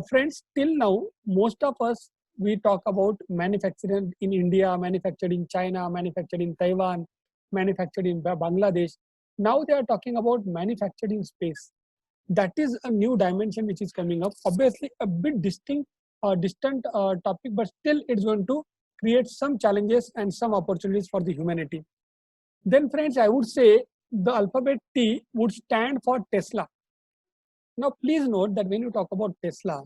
Friends, till now, most of us, we talk about manufacturing in India, manufactured in China, manufactured in Taiwan, manufactured in Bangladesh. Now they are talking about manufactured in space. That is a new dimension which is coming up. Obviously, a bit distant topic, but still it's going to create some challenges and some opportunities for the humanity. Then, friends, I would say the alphabet T would stand for Tesla. Now, please note that when you talk about Tesla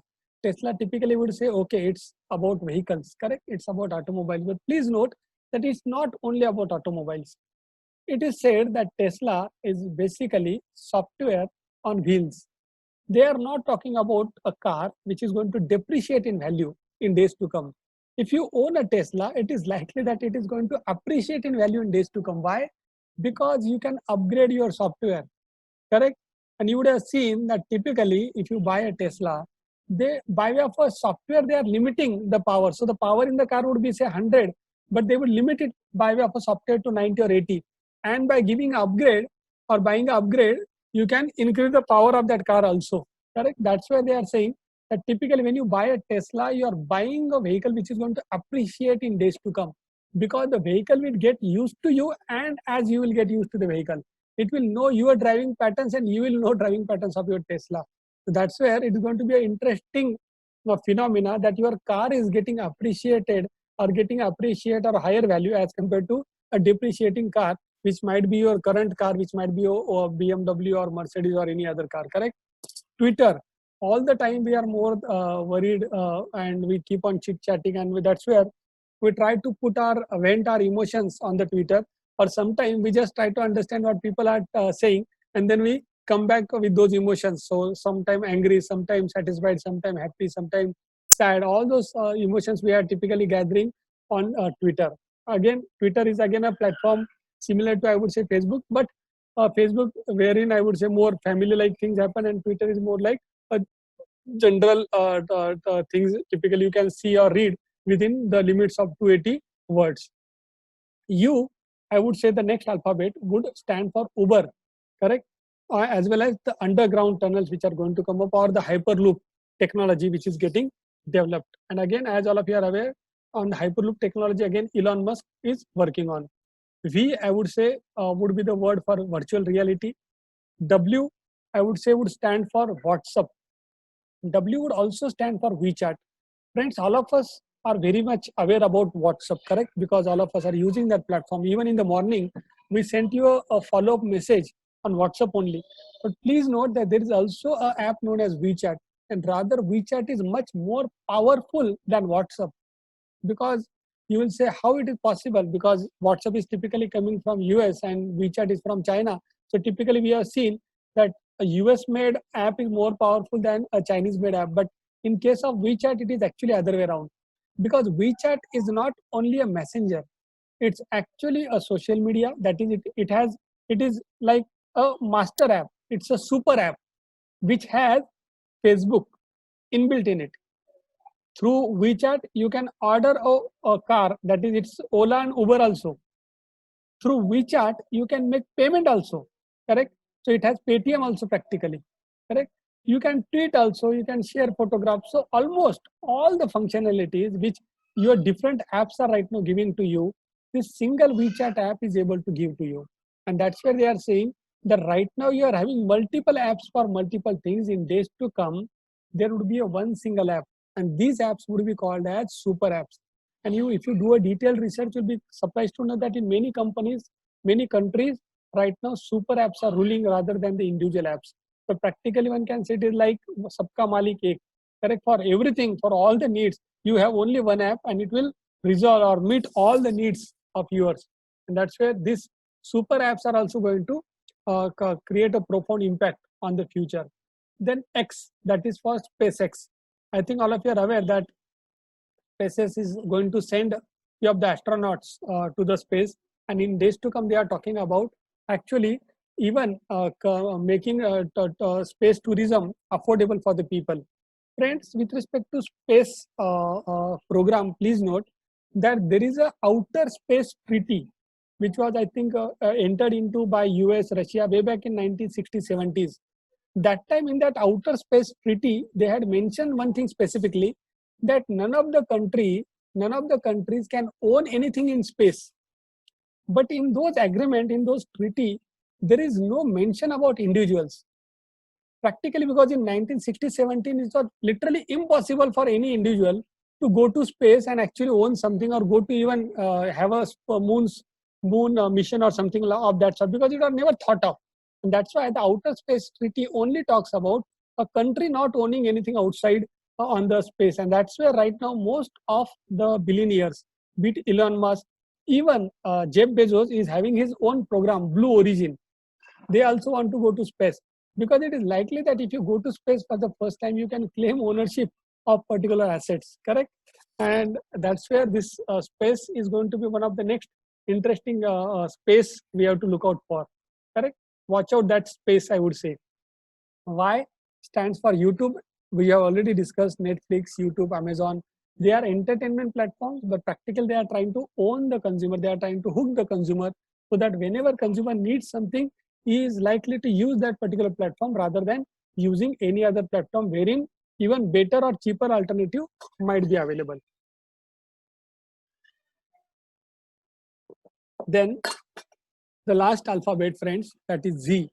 typically would say, okay, it's about vehicles, correct? It's about automobiles. But please note that it's not only about automobiles. It is said that Tesla is basically software on wheels. They are not talking about a car which is going to depreciate in value in days to come. If you own a Tesla, it is likely that it is going to appreciate in value in days to come. Why? Because you can upgrade your software, correct? And you would have seen that typically if you buy a Tesla, they, by way of a software, they are limiting the power. So the power in the car would be say 100, but they would limit it by way of a software to 90 or 80. And by giving an upgrade or buying an upgrade, you can increase the power of that car also, correct? That's why they are saying that typically when you buy a Tesla, you are buying a vehicle which is going to appreciate in days to come, because the vehicle will get used to you, and as you will get used to the vehicle, it will know your driving patterns and you will know driving patterns of your Tesla. So that's where it is going to be an interesting phenomena that your car is getting appreciated or higher value as compared to a depreciating car, which might be your current car, which might be your BMW or Mercedes or any other car, correct? Twitter, all the time we are more worried and we keep on chit-chatting, and that's where we try to vent our emotions on the Twitter, or sometimes we just try to understand what people are saying, and then we come back with those emotions. So sometimes angry, sometimes satisfied, sometimes happy, sometimes sad. All those emotions we are typically gathering on Twitter. Again, Twitter is again a platform similar to, I would say, Facebook, but Facebook, wherein I would say more family-like things happen, and Twitter is more like a general things. Typically, you can see or read within the limits of 280 words. U, I would say the next alphabet would stand for Uber, correct? as well as the underground tunnels which are going to come up, or the hyperloop technology which is getting developed. And again, as all of you are aware, on the hyperloop technology, again, Elon Musk is working on. V, I would say, would be the word for virtual reality. W, I would say, would stand for WhatsApp. W would also stand for WeChat. Friends, all of us are very much aware about WhatsApp, correct? Because all of us are using that platform. Even in the morning, we sent you a follow-up message on WhatsApp only. But please note that there is also an app known as WeChat. And rather, WeChat is much more powerful than WhatsApp. Because you will say how it is possible, because WhatsApp is typically coming from US and WeChat is from China. So typically we have seen that a US made app is more powerful than a Chinese made app. But in case of WeChat, it is actually other way around, because WeChat is not only a messenger, it's actually a social media. That is, it is like a master app. It's a super app which has Facebook inbuilt in it. Through WeChat, you can order a car, that is, it's Ola and Uber also. Through WeChat, you can make payment also, correct? So it has Paytm also practically, correct? You can tweet also, you can share photographs. So almost all the functionalities which your different apps are right now giving to you, this single WeChat app is able to give to you. And that's where they are saying that right now you are having multiple apps for multiple things. In days to come, there would be a one single app, and these apps would be called as super apps. And you, if you do a detailed research, you'll be surprised to know that in many companies, many countries, right now, super apps are ruling rather than the individual apps. So practically one can say it is like Sabka Malik Ek, correct? For everything, for all the needs, you have only one app and it will resolve or meet all the needs of yours. And that's where these super apps are also going to create a profound impact on the future. Then X, that is for SpaceX. I think all of you are aware that SpaceX is going to send few of the astronauts to the space, and in days to come, they are talking about actually even making space tourism affordable for the people. Friends, with respect to space program, please note that there is a outer space treaty, which was, I think, entered into by US, Russia way back in 1960s, 70s. That time in that outer space treaty, they had mentioned one thing specifically, that none of the countries can own anything in space. But in those agreement, in those treaty, there is no mention about individuals. Practically, because in 1960-17, it was literally impossible for any individual to go to space and actually own something, or go to even have a moon mission or something of that sort, because it was never thought of. And that's why the outer space treaty only talks about a country not owning anything outside on the space. And that's where right now most of the billionaires, be it Elon Musk, even Jeff Bezos is having his own program, Blue Origin. They also want to go to space, because it is likely that if you go to space for the first time, you can claim ownership of particular assets, correct? And that's where this space is going to be one of the next interesting space we have to look out for, correct? Watch out that space, I would say. Y stands for YouTube. We have already discussed Netflix, YouTube, Amazon. They are entertainment platforms, but practically they are trying to own the consumer. They are trying to hook the consumer, so that whenever consumer needs something, he is likely to use that particular platform rather than using any other platform wherein even better or cheaper alternative might be available. Then the last alphabet, friends, that is Z.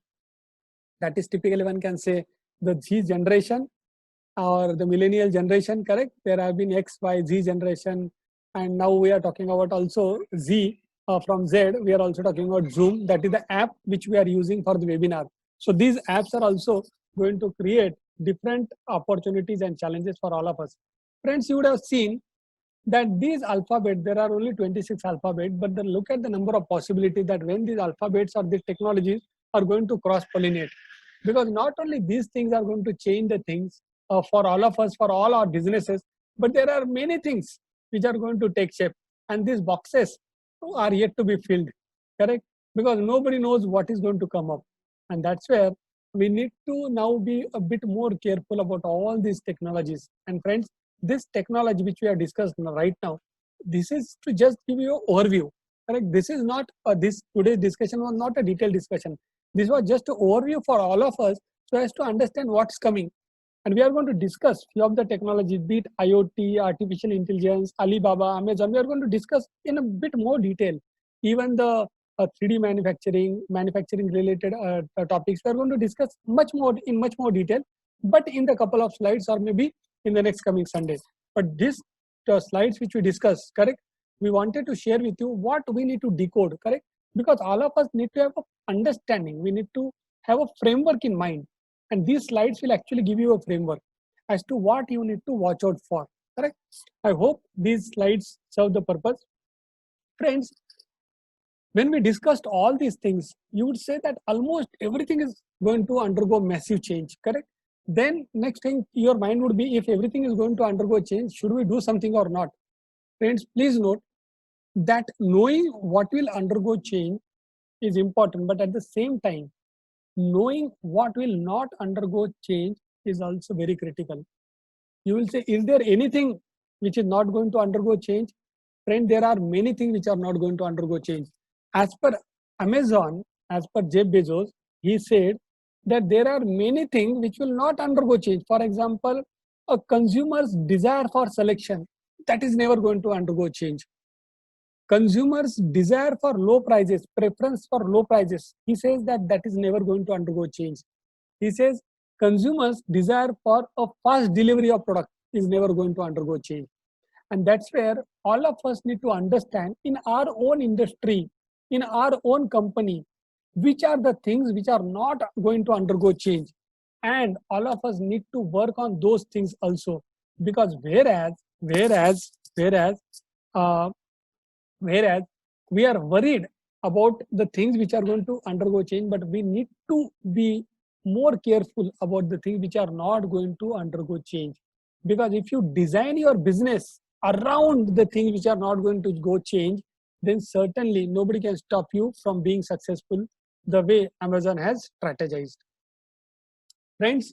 That is typically, one can say, the Z generation or the millennial generation, correct? There have been X, Y, Z generation, and now we are talking about also Z. From Z, we are also talking about Zoom. That is the app which we are using for the webinar. So these apps are also going to create different opportunities and challenges for all of us. Friends, you would have seen that these alphabet, there are only 26 alphabet, but then look at the number of possibilities that when these alphabets or these technologies are going to cross-pollinate. Because not only these things are going to change the things for all of us, for all our businesses, but there are many things which are going to take shape. And these boxes are yet to be filled, correct? Because nobody knows what is going to come up. And that's where we need to now be a bit more careful about all these technologies. And friends, this technology which we have discussed right now, this is to just give you an overview, correct? This is not, today's discussion was not a detailed discussion. This was just an overview for all of us so as to understand what's coming. And we are going to discuss few of the technologies, be it IoT, artificial intelligence, Alibaba, Amazon. We are going to discuss in a bit more detail, even the 3D manufacturing related topics. We are going to discuss in much more detail, but in the couple of slides or maybe in the next coming Sundays. But this slides which we discussed, correct? We wanted to share with you what we need to decode, correct? Because all of us need to have an understanding. We need to have a framework in mind. And these slides will actually give you a framework as to what you need to watch out for, correct? I hope these slides serve the purpose. Friends, when we discussed all these things, you would say that almost everything is going to undergo massive change, correct? Then next thing your mind would be, if everything is going to undergo change, should we do something or not? Friends, please note that knowing what will undergo change is important, but at the same time, knowing what will not undergo change is also very critical. You will say, is there anything which is not going to undergo change? Friend, there are many things which are not going to undergo change. As per Amazon, as per Jeff Bezos, he said that there are many things which will not undergo change. For example, a consumer's desire for selection, that is never going to undergo change. Consumers' desire for low prices, preference for low prices, he says that is never going to undergo change. He says consumers' desire for a fast delivery of product is never going to undergo change. And that's where all of us need to understand in our own industry, in our own company, which are the things which are not going to undergo change. And all of us need to work on those things also. Because whereas we are worried about the things which are going to undergo change, but we need to be more careful about the things which are not going to undergo change. Because if you design your business around the things which are not going to go change, then certainly nobody can stop you from being successful the way Amazon has strategized. Friends,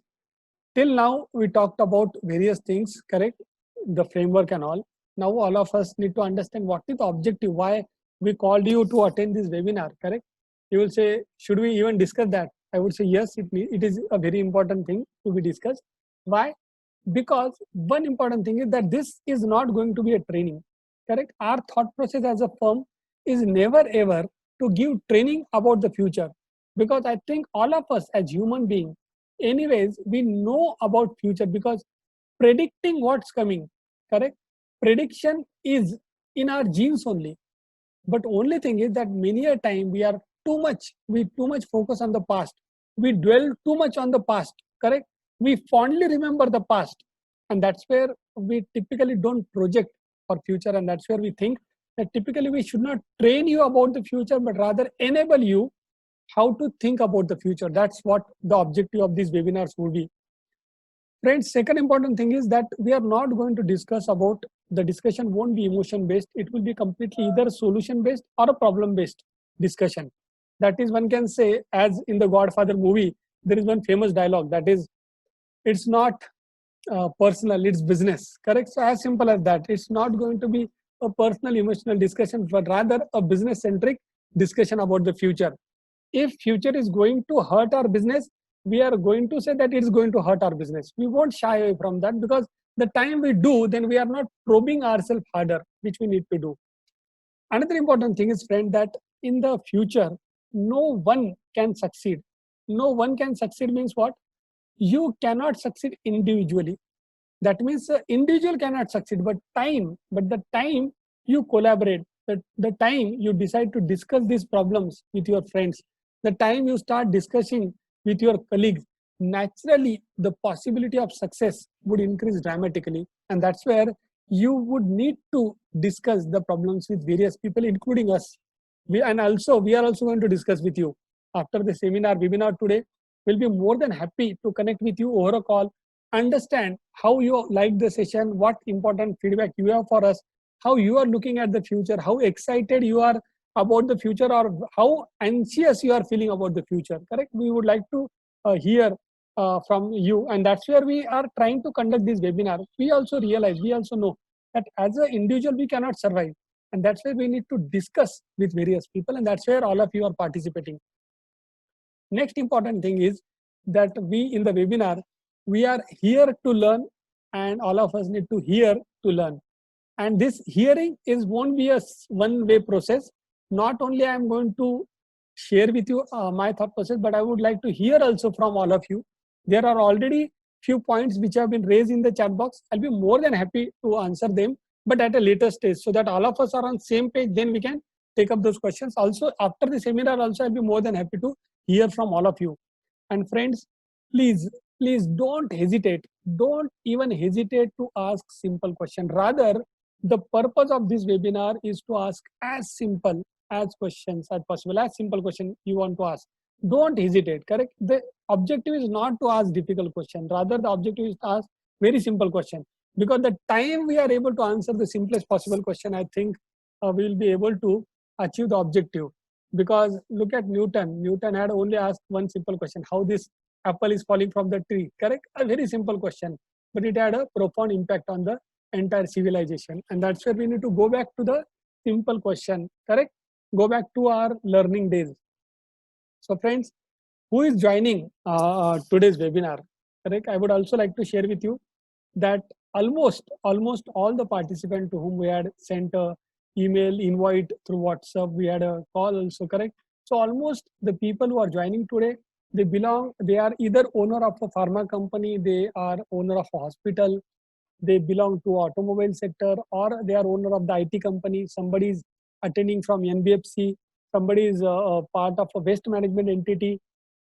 till now we talked about various things, correct? The framework and all. Now all of us need to understand what is the objective, why we called you to attend this webinar, correct? You will say, should we even discuss that? I would say yes, it is a very important thing to be discussed. Why? Because one important thing is that this is not going to be a training, correct? Our thought process as a firm is never ever to give training about the future, because I think all of us as human beings, anyways, we know about future, because predicting what's coming, correct? Prediction is in our genes only. But only thing is that many a time we too much focus on the past. We dwell too much on the past, correct? We fondly remember the past, and that's where we typically don't project for future. And that's where we think that typically we should not train you about the future, but rather enable you how to think about the future. That's what the objective of these webinars would be. Friends, second important thing is that we are not going to discuss about, the discussion won't be emotion based. It will be completely either solution based or a problem based discussion. That is, one can say, as in the Godfather movie, there is one famous dialogue that is, it's not personal, it's business, correct? So as simple as that. It's not going to be a personal emotional discussion, but rather a business centric discussion about the future. If future is going to hurt our business, we are going to say that it's going to hurt our business. We won't shy away from that, because the time we do, then we are not probing ourselves harder, which we need to do. Another important thing is, friend, that in the future, no one can succeed. No one can succeed means what? You cannot succeed individually. That means individual cannot succeed, but the time you collaborate, the time you decide to discuss these problems with your friends, the time you start discussing with your colleagues, naturally the possibility of success would increase dramatically. And that's where you would need to discuss the problems with various people, including us. We are also going to discuss with you after the webinar today. We'll be more than happy to connect with you over a call, understand how you like the session, what important feedback you have for us, how you are looking at the future, how excited you are about the future, or how anxious you are feeling about the future, correct? We would like to hear from you, and that's where we are trying to conduct this webinar. We also know that as an individual we cannot survive, and that's where we need to discuss with various people, and that's where all of you are participating. Next important thing is that we in the webinar, we are here to learn, and all of us need to hear to learn. And this hearing is won't be a one-way process. Not only I am going to share with you my thought process, but I would like to hear also from all of you. There are already few points which have been raised in the chat box. I'll be more than happy to answer them, but at a later stage, so that all of us are on same page. Then we can take up those questions. Also, after the seminar, also I'll be more than happy to hear from all of you. And friends, please don't hesitate. Don't even hesitate to ask simple question. Rather, the purpose of this webinar is to ask as simple as questions as possible, as simple question you want to ask. Don't hesitate, correct? The objective is not to ask difficult question. Rather, the objective is to ask very simple question. Because the time we are able to answer the simplest possible question, I think we will be able to achieve the objective. Because look at Newton. Newton had only asked one simple question: how this apple is falling from the tree? Correct? A very simple question, but it had a profound impact on the entire civilization. And that's where we need to go back to the simple question. Correct? Go back to our learning days. So friends, who is joining today's webinar? Correct? I would also like to share with you that almost all the participants to whom we had sent a email invite through WhatsApp, we had a call also, correct? So almost the people who are joining today, they are either owner of a pharma company, they are owner of a hospital, they belong to automobile sector, or they are owner of the IT company. Somebody is attending from NBFC, somebody is a part of a waste management entity,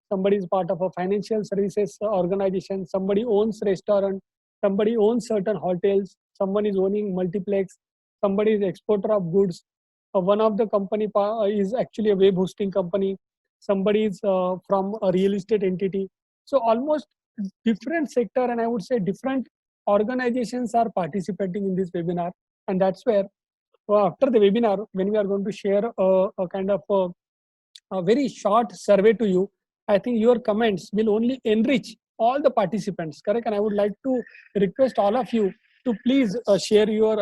somebody is part of a financial services organization, somebody owns restaurant, somebody owns certain hotels, someone is owning multiplex, somebody is exporter of goods, one of the company is actually a web hosting company, somebody is from a real estate entity. So almost different sector, and I would say different organizations are participating in this webinar. And that's where after the webinar, when we are going to share a kind of a very short survey to you, I think your comments will only enrich all the participants, correct? And I would like to request all of you to please share your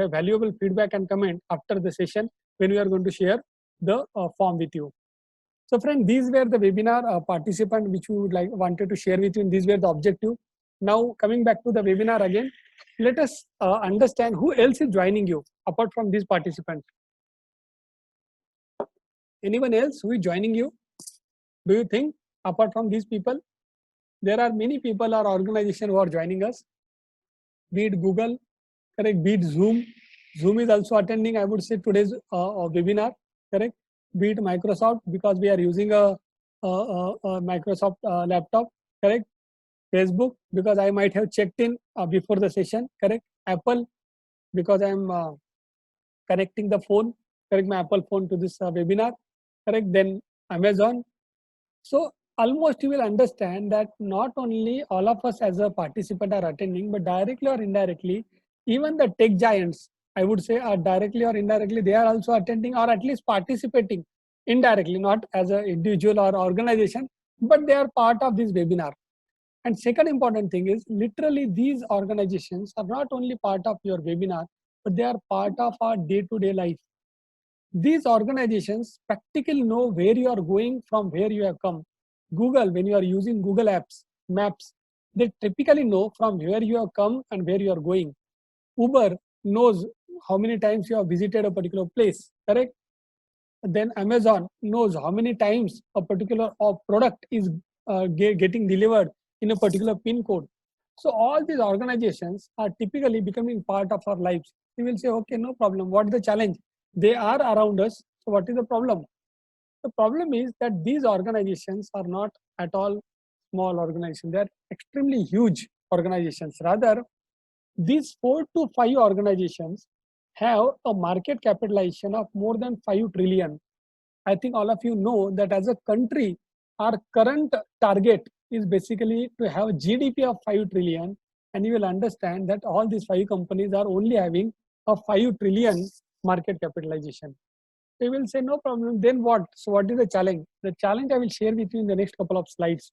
valuable feedback and comment after the session when we are going to share the form with you. So friend, these were the webinar participants which we would wanted to share with you, and these were the objective. Now coming back to the webinar again, let us understand who else is joining you apart from these participants. Anyone else who is joining you? Do you think apart from these people? There are many people or organizations who are joining us. Be it Google, correct? Be it Zoom. Zoom is also attending, I would say, today's webinar, correct? Be it Microsoft, because we are using a Microsoft laptop, correct? Facebook, because I might have checked in before the session, correct? Apple, because I am connecting the phone, correct, my Apple phone to this webinar, correct? Then Amazon. So almost you will understand that not only all of us as a participant are attending, but directly or indirectly, even the tech giants, I would say, are directly or indirectly, they are also attending or at least participating indirectly, not as an individual or organization, but they are part of this webinar. And second important thing is, literally these organizations are not only part of your webinar, but they are part of our day-to-day life. These organizations practically know where you are going from where you have come. Google, when you are using Google Apps, Maps, they typically know from where you have come and where you are going. Uber knows how many times you have visited a particular place, correct? Then Amazon knows how many times a particular product is getting delivered in a particular pin code. So all these organizations are typically becoming part of our lives. We will say, okay, no problem. What is the challenge? They are around us. So what is the problem? The problem is that these organizations are not at all small organizations. They are extremely huge organizations. Rather, these 4 to 5 organizations have a market capitalization of more than 5 trillion. I think all of you know that as a country, our current target is basically to have a GDP of 5 trillion. And you will understand that all these 5 companies are only having a 5 trillion market capitalization. They will say, no problem, then what? So what is the challenge? The challenge I will share with you in the next couple of slides.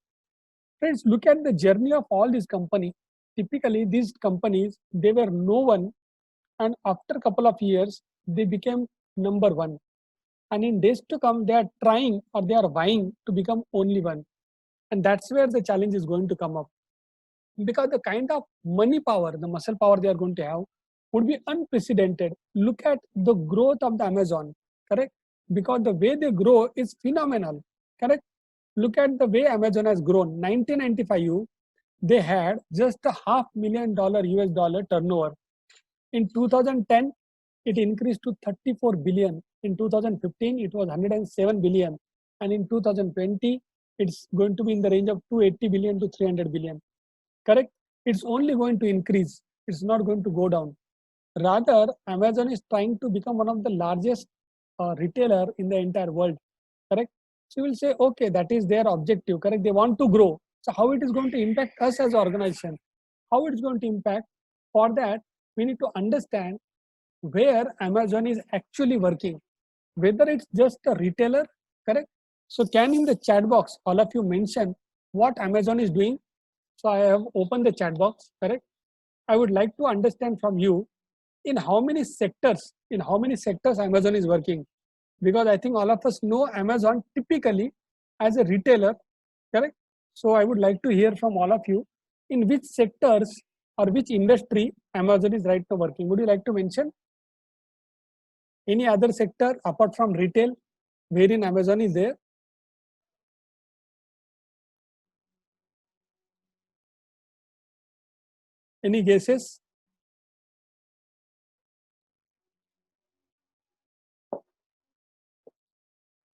Friends, look at the journey of all these companies. Typically, these companies, they were no one, and after a couple of years, they became number one. and in days to come, they are trying or they are vying to become only one. And that's where the challenge is going to come up. Because the kind of money power, the muscle power they are going to have would be unprecedented. Look at the growth of the Amazon, correct? Because the way they grow is phenomenal, correct? Look at the way Amazon has grown. 1995, they had just a $500,000 US dollar turnover. In 2010, it increased to 34 billion. In 2015, it was 107 billion. And in 2020, it's going to be in the range of 280 billion to 300 billion. Correct? It's only going to increase. It's not going to go down. Rather, Amazon is trying to become one of the largest retailer in the entire world. Correct? So you will say, okay, that is their objective. Correct? They want to grow. So how it is going to impact us as an organization? How it is going to impact? For that, we need to understand where Amazon is actually working. Whether it's just a retailer, correct? So can in the chat box, all of you mention what Amazon is doing. So I have opened the chat box, correct? I would like to understand from you in how many sectors Amazon is working. Because I think all of us know Amazon typically as a retailer, correct? So I would like to hear from all of you in which sectors or which industry Amazon is right now working. Would you like to mention any other sector apart from retail wherein Amazon is there? Any guesses?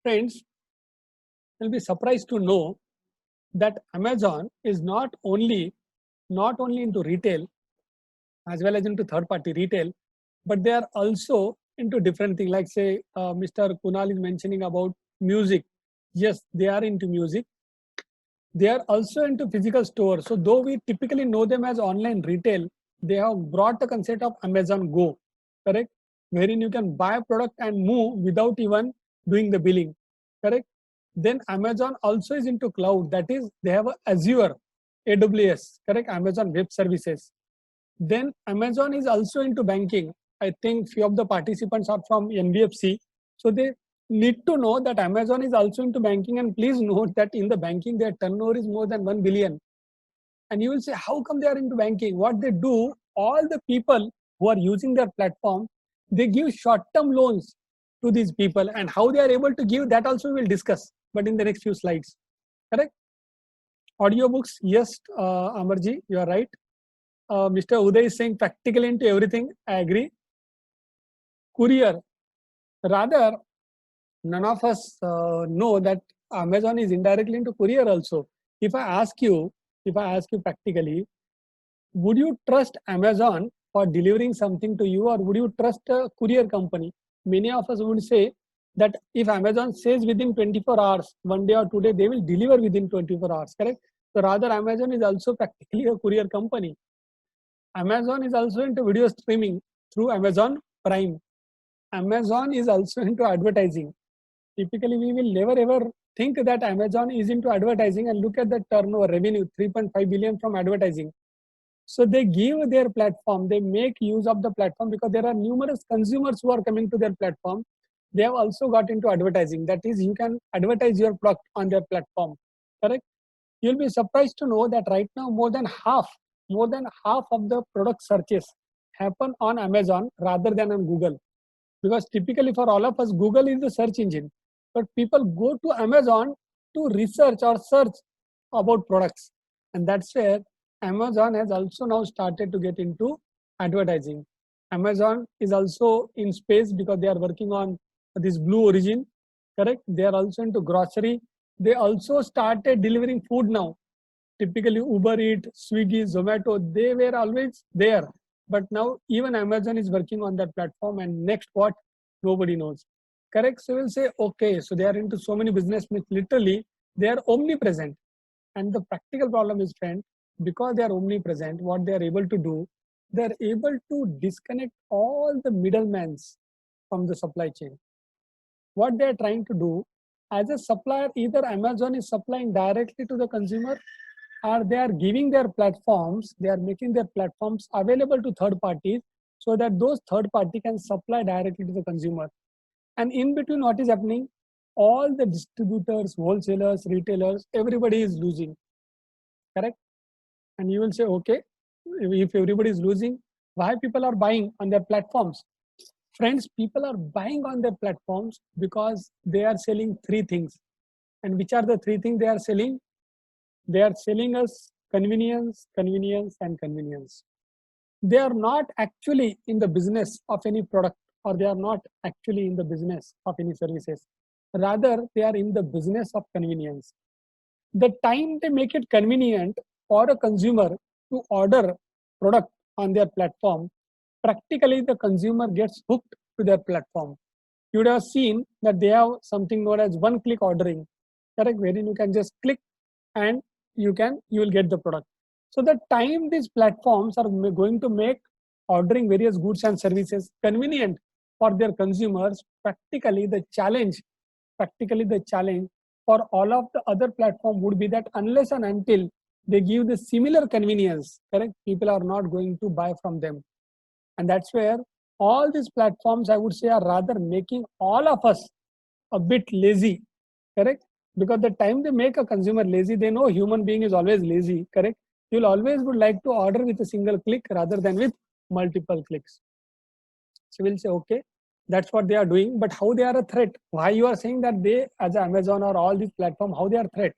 Friends, you'll be surprised to know that Amazon is not only into retail as well as into third party retail, but they are also into different things. Like say Mr. Kunal is mentioning about music. Yes, they are into music. They are also into physical stores. So though we typically know them as online retail, they have brought the concept of Amazon Go, correct? Wherein you can buy a product and move without even doing the billing, correct? Then Amazon also is into cloud. That is, they have a Azure, AWS, correct? Amazon Web Services. Then Amazon is also into banking. I think few of the participants are from NBFC. So they need to know that Amazon is also into banking, and please note that in the banking their turnover is more than 1 billion. And you will say, how come they are into banking? What they do, all the people who are using their platform, they give short-term loans to these people, and how they are able to give that also we will discuss, but in the next few slides. Correct? Audiobooks, yes, Amarji, you are right. Mr. Uday is saying practically into everything. I agree. Courier, rather, none of us know that Amazon is indirectly into courier also. If I ask you practically, would you trust Amazon for delivering something to you, or would you trust a courier company? Many of us would say that if Amazon says within 24 hours, one day or 2 days, they will deliver within 24 hours, correct? So rather, Amazon is also practically a courier company. Amazon is also into video streaming through Amazon Prime. Amazon is also into advertising. Typically, we will never ever think that Amazon is into advertising, and look at the turnover revenue, 3.5 billion from advertising. So they give their platform, they make use of the platform because there are numerous consumers who are coming to their platform. They have also got into advertising. That is, you can advertise your product on their platform, correct? You'll be surprised to know that right now more than half of the product searches happen on Amazon rather than on Google. Because typically for all of us, Google is the search engine, but people go to Amazon to research or search about products. And that's where Amazon has also now started to get into advertising. Amazon is also in space because they are working on this Blue Origin, correct? They are also into grocery. They also started delivering food now. Typically Uber Eats, Swiggy, Zomato, they were always there. But now even Amazon is working on that platform, and next what? Nobody knows. Correct? So we'll say, okay, so they are into so many business, literally they are omnipresent. And the practical problem is, friend, because they are omnipresent, what they are able to do, they are able to disconnect all the middlemen from the supply chain. What they are trying to do, as a supplier, either Amazon is supplying directly to the consumer, or they are giving their platforms, they are making their platforms available to third parties so that those third party can supply directly to the consumer. And in between, what is happening? All the distributors, wholesalers, retailers, everybody is losing. Correct? And you will say, okay, if everybody is losing, why people are buying on their platforms? Friends, people are buying on their platforms because they are selling three things. And which are the three things they are selling? They are selling us convenience, convenience, and convenience. They are not actually in the business of any product, or they are not actually in the business of any services. Rather, they are in the business of convenience. The time they make it convenient for a consumer to order product on their platform, practically the consumer gets hooked to their platform. You would have seen that they have something known as one-click ordering, correct? Wherein you can just click and you will get the product. So the time these platforms are going to make ordering various goods and services convenient for their consumers, practically the challenge for all of the other platform would be that unless and until they give the similar convenience, correct, people are not going to buy from them. And that's where all these platforms, I would say, are rather making all of us a bit lazy, correct? Because the time they make a consumer lazy, they know human being is always lazy, correct? You'll always would like to order with a single click rather than with multiple clicks. So we'll say, okay, that's what they are doing, but how they are a threat? Why you are saying that they, as Amazon or all these platforms, how they are a threat?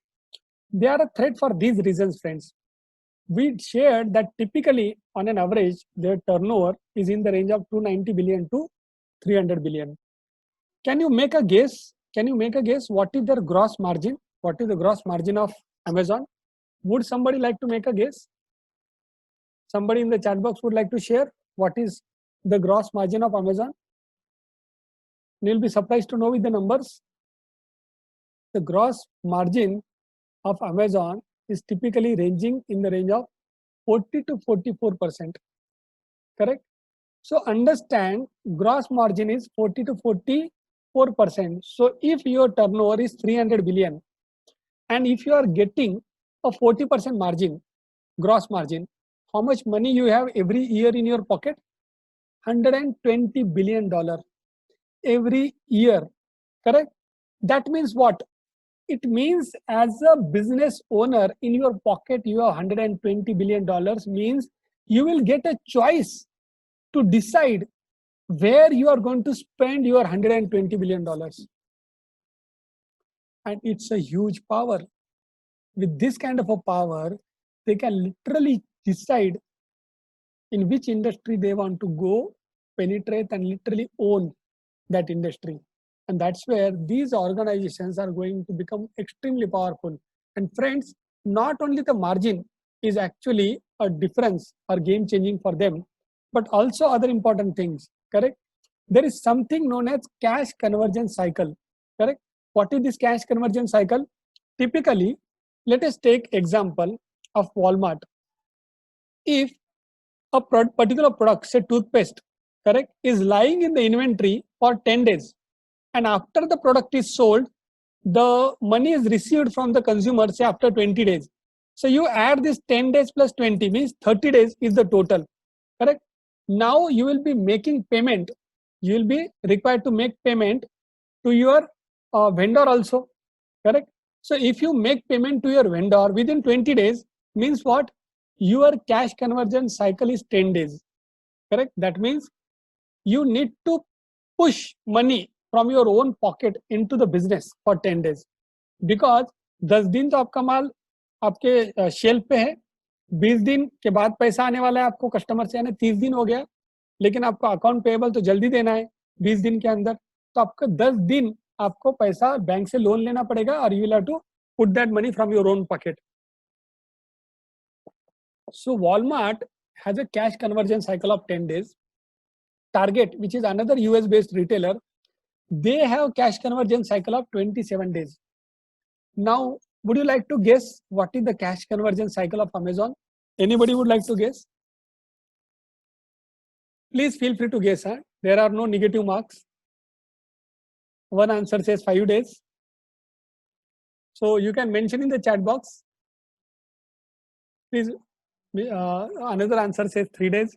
They are a threat for these reasons, friends. We shared that typically on an average, their turnover is in the range of 290 billion to 300 billion. Can you make a guess? Can you make a guess? What is their gross margin? What is the gross margin of Amazon? Would somebody like to make a guess? Somebody in the chat box would like to share what is the gross margin of Amazon? You'll be surprised to know with the numbers. The gross margin of Amazon is typically ranging in the range of 40 to 44%. Correct? So understand, gross margin is 40 to 44%. So if your turnover is 300 billion, and if you are getting a 40% margin, gross margin, how much money you have every year in your pocket? $120 billion every year. Correct? That means what? It means as a business owner, in your pocket you have $120 billion, means you will get a choice to decide where you are going to spend your $120 billion. And it's a huge power. With this kind of a power, they can literally decide in which industry they want to go, penetrate, and literally own that industry. And that's where these organizations are going to become extremely powerful. And friends, not only the margin is actually a difference or game changing for them, but also other important things, correct? There is something known as cash conversion cycle, correct? What is this cash conversion cycle? Typically, let us take example of Walmart. If a particular product, say toothpaste, correct, is lying in the inventory for 10 days, and after the product is sold, the money is received from the consumer, say after 20 days. So you add this 10 days plus 20, means 30 days is the total, correct? Now you will be making payment. You will be required to make payment to your vendor also, correct? So if you make payment to your vendor within 20 days, means what? Your cash conversion cycle is 10 days, correct? That means you need to push money from your own pocket into the business for 10 days, because 10 दिन तो आपका माल आपके shelf पे है, 20 दिन के बाद पैसा आने वाला है आपको कस्टमर से, यानी 30 दिन हो गया, लेकिन आपको अकाउंट पेएबल तो जल्दी देना है 20 दिन के अंदर, तो आपको 10 दिन आपको पैसा बैंक से लोन लेना पड़ेगा, और you will have to put that money from your own pocket. So Walmart has a cash conversion cycle of 10 days. Target, which is another US based retailer, they have cash conversion cycle of 27 days. Now, would you like to guess what is the cash conversion cycle of Amazon? Anybody would like to guess? Please feel free to guess. Huh? There are no negative marks. One answer says 5 days. So you can mention in the chat box. Please, another answer says 3 days.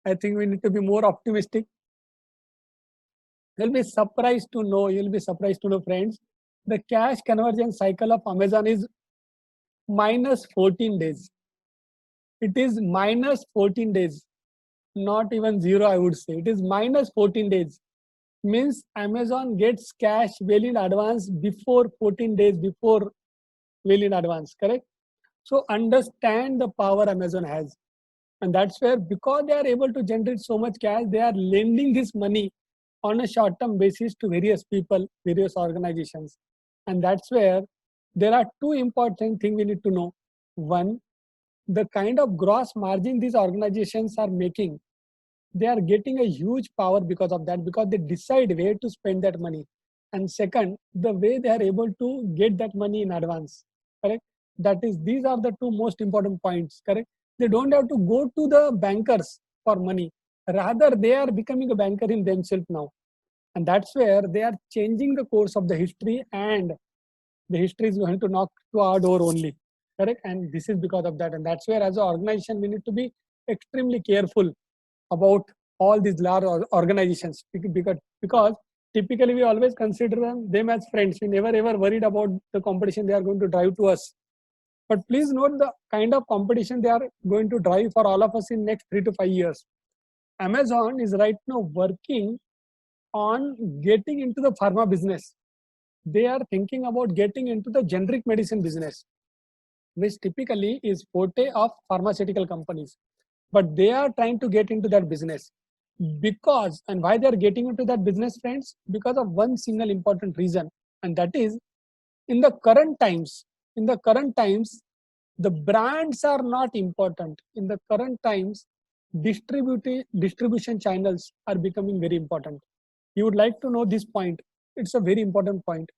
I think we need to be more optimistic. You'll be surprised to know, friends, the cash conversion cycle of Amazon is minus 14 days. It is minus 14 days, not even zero, I would say. It is minus 14 days. Means Amazon gets cash well in advance before 14 days before well in advance, correct? So understand the power Amazon has. And that's where, because they are able to generate so much cash, they are lending this money on a short-term basis to various people, various organizations. And that's where there are two important things we need to know. One, the kind of gross margin these organizations are making, they are getting a huge power because of that, because they decide where to spend that money. And second, the way they are able to get that money in advance, correct? That is, these are the two most important points, correct? They don't have to go to the bankers for money. Rather, they are becoming a banker in themselves now. And that's where they are changing the course of the history, and the history is going to knock to our door only, correct? And this is because of that. And that's where, as an organization, we need to be extremely careful about all these large organizations, because typically we always consider them as friends. We never ever worried about the competition they are going to drive to us. But please note the kind of competition they are going to drive for all of us in next 3 to 5 years. Amazon is right now working on getting into the pharma business. They are thinking about getting into the generic medicine business, which typically is forte of pharmaceutical companies. But they are trying to get into that business because, and why they are getting into that business, friends? Because of one single important reason, and that is, in the current times, the brands are not important. In the current times, distribution channels are becoming very important. You would like to know this point. It's a very important point,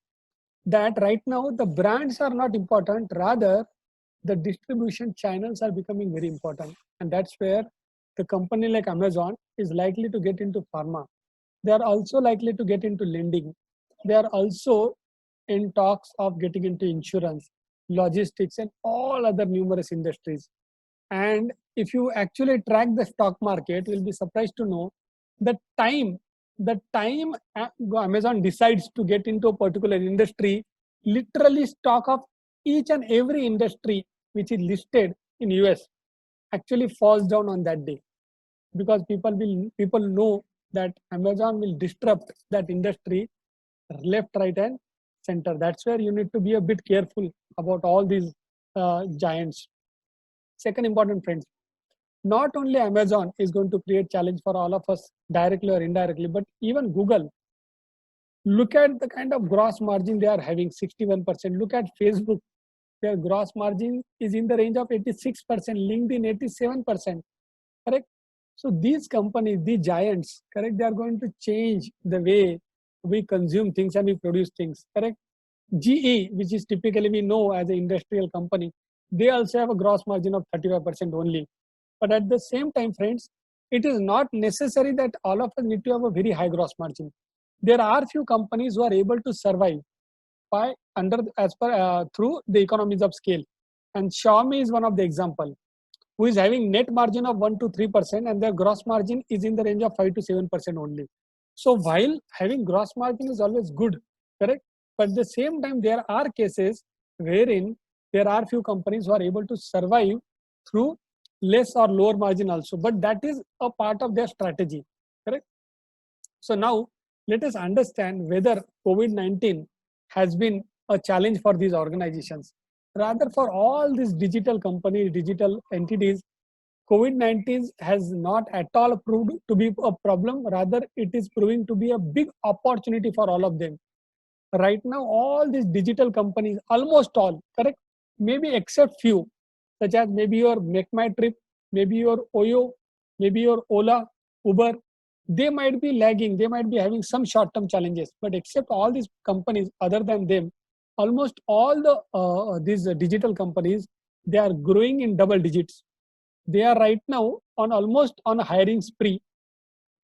that right now the brands are not important, rather the distribution channels are becoming very important. And that's where the company like Amazon is likely to get into pharma. They are also likely to get into lending. They are also in talks of getting into insurance, logistics, and all other numerous industries. And if you actually track the stock market, you'll be surprised to know the time Amazon decides to get into a particular industry, literally stock of each and every industry which is listed in US actually falls down on that day, because people know that Amazon will disrupt that industry left, right, and center. That's where you need to be a bit careful about all these giants. Second important, friends, not only Amazon is going to create challenge for all of us directly or indirectly, but even Google. Look at the kind of gross margin they are having, 61%. Look at Facebook, their gross margin is in the range of 86%, LinkedIn 87%, correct? So these companies, these giants, correct, they are going to change the way we consume things and we produce things, correct? GE, which is typically we know as an industrial company, they also have a gross margin of 35% only. But at the same time, friends, it is not necessary that all of us need to have a very high gross margin. There are few companies who are able to survive by through the economies of scale, and Xiaomi is one of the example, who is having net margin of 1 to 3%, and their gross margin is in the range of 5 to 7% only. So while having gross margin is always good, correct? But at the same time, there are cases wherein there are few companies who are able to survive through less or lower margin also, but that is a part of their strategy, correct? So now let us understand whether COVID-19 has been a challenge for these organizations. Rather, for all these digital companies, digital entities, COVID-19 has not at all proved to be a problem. Rather, it is proving to be a big opportunity for all of them. Right now, all these digital companies, almost all, correct? Maybe except few, such as maybe your Make My Trip, maybe your Oyo, maybe your Ola, Uber, they might be lagging, they might be having some short-term challenges. But except all these companies, other than them, almost all these digital companies, they are growing in double digits. They are right now on almost on a hiring spree.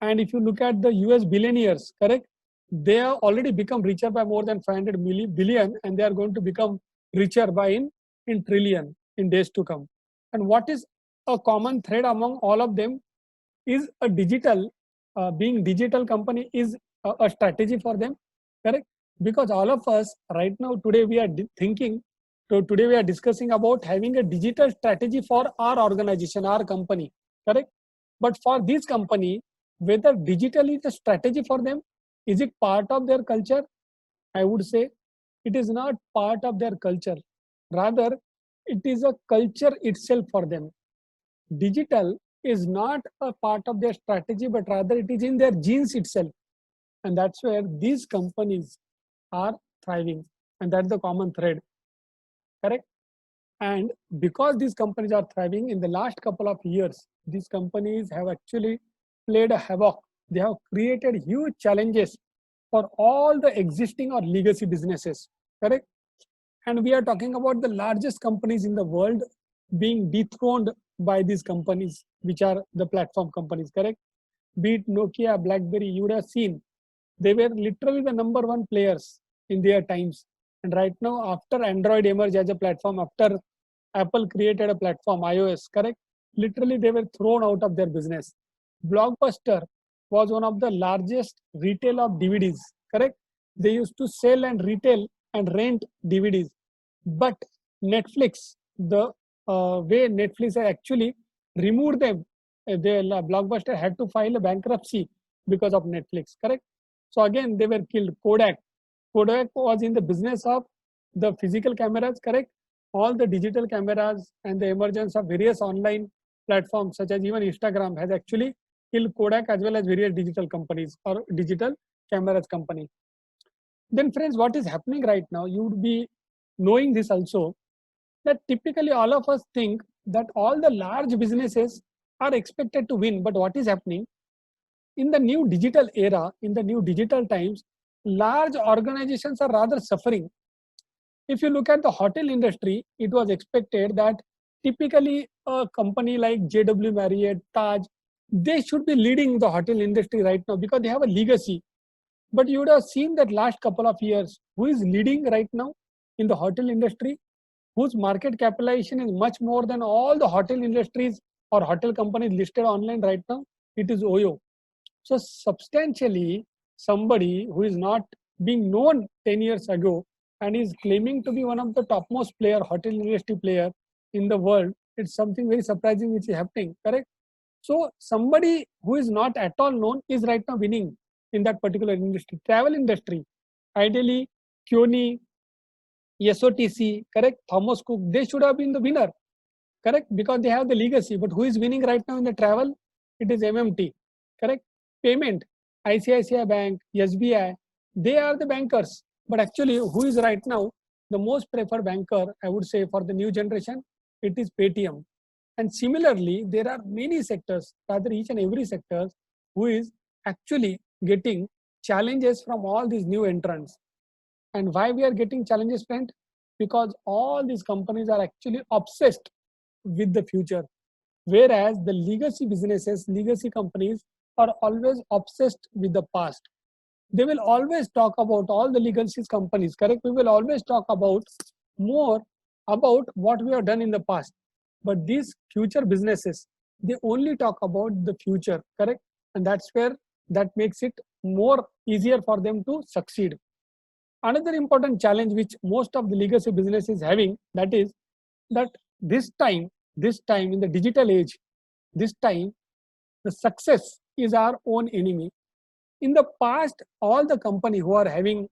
And if you look at the US billionaires, correct, they have already become richer by more than 500 billion, and they are going to become richer by in trillion in days to come. And what is a common thread among all of them is a digital, being digital company is a strategy for them, correct? Because all of us right now today we are thinking, so today we are discussing about having a digital strategy for our organization, our company, correct? But for this company, whether digital is a strategy for them, is it part of their culture? I would say it is not part of their culture. Rather, it is a culture itself for them. Digital is not a part of their strategy, but rather it is in their genes itself. And that's where these companies are thriving. And that's the common thread, correct? And because these companies are thriving in the last couple of years, these companies have actually played a havoc. They have created huge challenges for all the existing or legacy businesses, correct? And we are talking about the largest companies in the world being dethroned by these companies, which are the platform companies, correct? Be it Nokia, BlackBerry, you would have seen they were literally the number one players in their times. And right now, after Android emerged as a platform, after Apple created a platform, iOS, correct? Literally, they were thrown out of their business. Blockbuster was one of the largest retail of DVDs, correct? They used to sell and retail and rent DVDs. But Netflix, the way Netflix actually removed them, the Blockbuster had to file a bankruptcy because of Netflix, correct? So again, they were killed. Kodak was in the business of the physical cameras, correct? All the digital cameras and the emergence of various online platforms such as even Instagram has actually killed Kodak as well as various digital companies or digital cameras company. Then friends, what is happening right now, you would be knowing this also, that typically all of us think that all the large businesses are expected to win. But what is happening? In the new digital era, in the new digital times, large organizations are rather suffering. If you look at the hotel industry, it was expected that typically a company like JW Marriott, Taj, they should be leading the hotel industry right now because they have a legacy. But you would have seen that last couple of years, who is leading right now in the hotel industry, whose market capitalization is much more than all the hotel industries or hotel companies listed online right now? It is Oyo. So substantially, somebody who is not being known 10 years ago and is claiming to be one of the topmost player, hotel industry player in the world, it's something very surprising which is happening, correct? So somebody who is not at all known is right now winning in that particular industry. Travel industry, ideally, Kyoni, SOTC, correct? Thomas Cook, they should have been the winner, correct? Because they have the legacy. But who is winning right now in the travel? It is MMT, correct? Payment, ICICI Bank, SBI, they are the bankers. But actually, who is right now the most preferred banker, I would say, for the new generation? It is Paytm. And similarly, there are many sectors, rather each and every sector, who is actually getting challenges from all these new entrants. And why we are getting challenges, friend? Because all these companies are actually obsessed with the future. Whereas the legacy businesses, legacy companies are always obsessed with the past. They will always talk about all the legacy companies, correct? We will always talk about more about what we have done in the past. But these future businesses, they only talk about the future, correct? And that's where that makes it more easier for them to succeed. Another important challenge which most of the legacy business is having, that is that this time in the digital age, this time the success is our own enemy. In the past, all the company who are having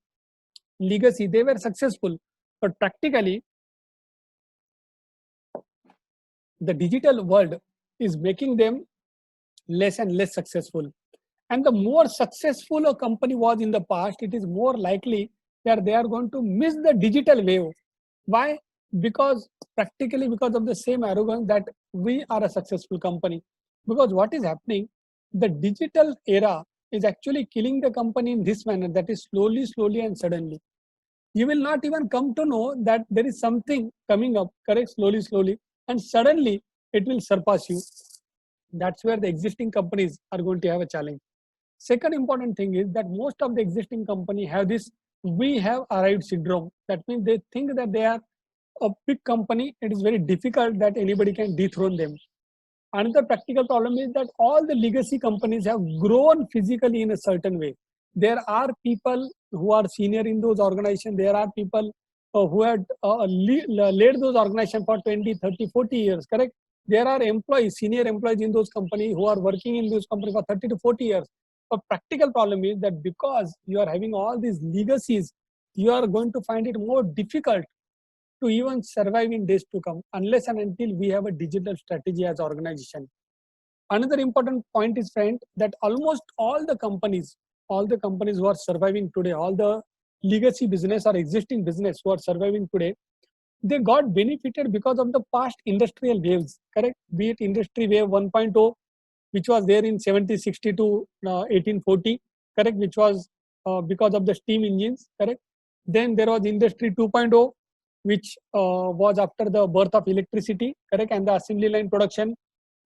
legacy, they were successful, but practically the digital world is making them less and less successful. And the more successful a company was in the past, it is more likely that they are going to miss the digital wave. Why? Because practically because of the same arrogance that we are a successful company. Because what is happening, the digital era is actually killing the company in this manner, that is slowly and suddenly. You will not even come to know that there is something coming up, correct? Slowly, and suddenly it will surpass you. That's where the existing companies are going to have a challenge. Second important thing is that most of the existing company have this "we have arrived" syndrome. That means they think that they are a big company. It is very difficult that anybody can dethrone them. Another practical problem is that all the legacy companies have grown physically in a certain way. There are people who are senior in those organizations. There are people who had led those organizations for 20, 30, 40 years, correct? There are employees, senior employees in those companies who are working in those companies for 30 to 40 years. A practical problem is that because you are having all these legacies, you are going to find it more difficult to even survive in days to come unless and until we have a digital strategy as organization. Another important point is, friend, that almost all the companies who are surviving today, all the legacy business or existing business who are surviving today, they got benefited because of the past industrial waves, correct? Be it industry wave 1.0, which was there in 1760 to 1840, correct? Which was because of the steam engines, correct? Then there was industry 2.0, which was after the birth of electricity, correct? And the assembly line production.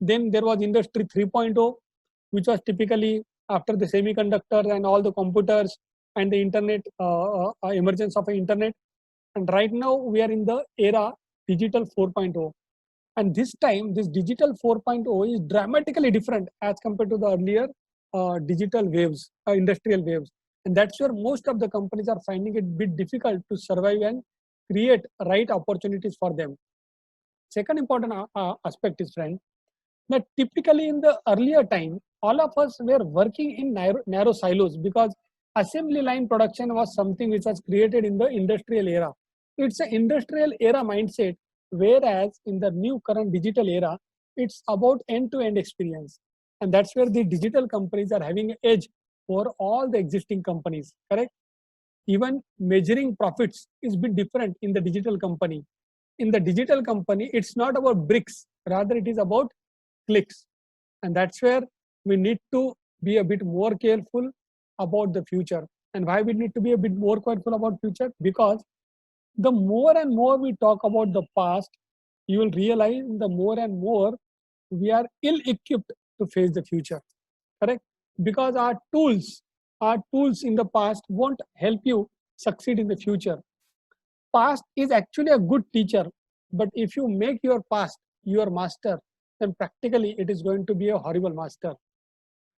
Then there was industry 3.0, which was typically after the semiconductors and all the computers and the internet, emergence of the internet. And right now we are in the era digital 4.0. And this time, this digital 4.0 is dramatically different as compared to the earlier digital waves, industrial waves. And that's where most of the companies are finding it a bit difficult to survive and create right opportunities for them. Second important aspect is, friend, that typically in the earlier time, all of us were working in narrow silos because assembly line production was something which was created in the industrial era. It's an industrial era mindset, whereas in the new current digital era, it's about end-to-end experience. And that's where the digital companies are having an edge over all the existing companies, correct? Even measuring profits is a bit different in the digital company. In the digital company, it's not about bricks, rather it is about clicks. And that's where we need to be a bit more careful about the future. And why we need to be a bit more careful about future? Because the more and more we talk about the past, you will realize the more and more we are ill-equipped to face the future, correct? Because our tools in the past won't help you succeed in the future. Past is actually a good teacher, but if you make your past your master, then practically it is going to be a horrible master.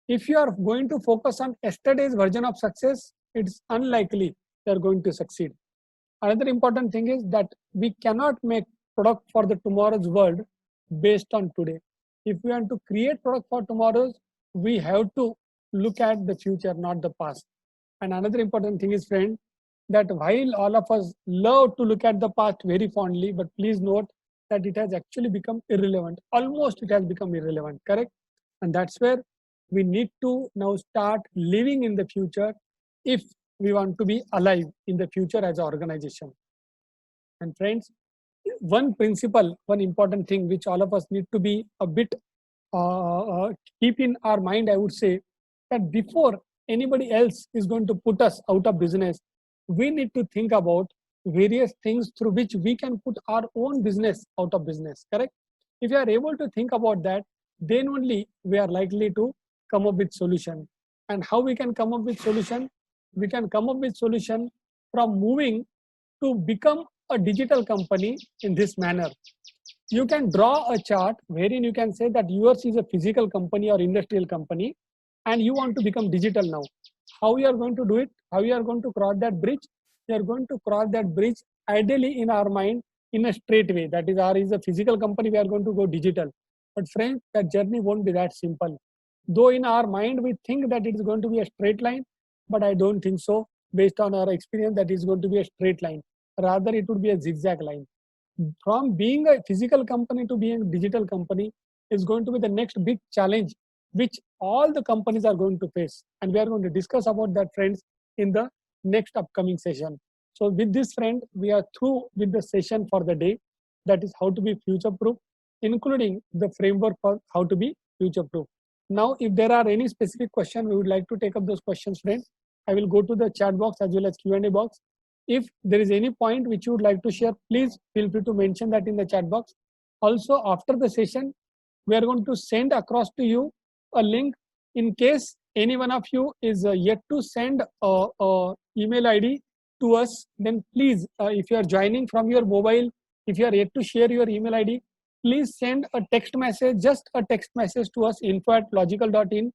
If you are going to focus on yesterday's version of success, it's unlikely you are going to succeed. Another important thing is that we cannot make product for the tomorrow's world based on today. If we want to create product for tomorrow's, we have to look at the future, not the past. And another important thing is, friend, that while all of us love to look at the past very fondly, but please note that it has actually become irrelevant. Almost it has become irrelevant, correct? And that's where we need to now start living in the future if we want to be alive in the future as an organization. And friends, one principle, one important thing which all of us need to be a bit keep in our mind, I would say, that before anybody else is going to put us out of business, we need to think about various things through which we can put our own business out of business, correct? If you are able to think about that, then only we are likely to come up with solution. And how we can come up with solution? We can come up with solution from moving to become a digital company in this manner. You can draw a chart wherein you can say that yours is a physical company or industrial company and you want to become digital now. How you are going to do it? How you are going to cross that bridge? You are going to cross that bridge ideally in our mind in a straight way. That is, our is a physical company, we are going to go digital. But friends, that journey won't be that simple. Though in our mind we think that it is going to be a straight line, but I don't think so. Based on our experience, that is going to be a straight line. Rather, it would be a zigzag line. From being a physical company to being a digital company is going to be the next big challenge which all the companies are going to face. And we are going to discuss about that, friends, in the next upcoming session. So with this, friend, we are through with the session for the day. That is how to be future-proof, including the framework for how to be future-proof. Now, if there are any specific questions, we would like to take up those questions, friends. I will go to the chat box as well as Q&A box. If there is any point which you would like to share, please feel free to mention that in the chat box. Also, after the session, we are going to send across to you a link in case any one of you is yet to send a email ID to us. Then please, if you are joining from your mobile, if you are yet to share your email ID, please send a text message, just a text message to us, info@logical.in,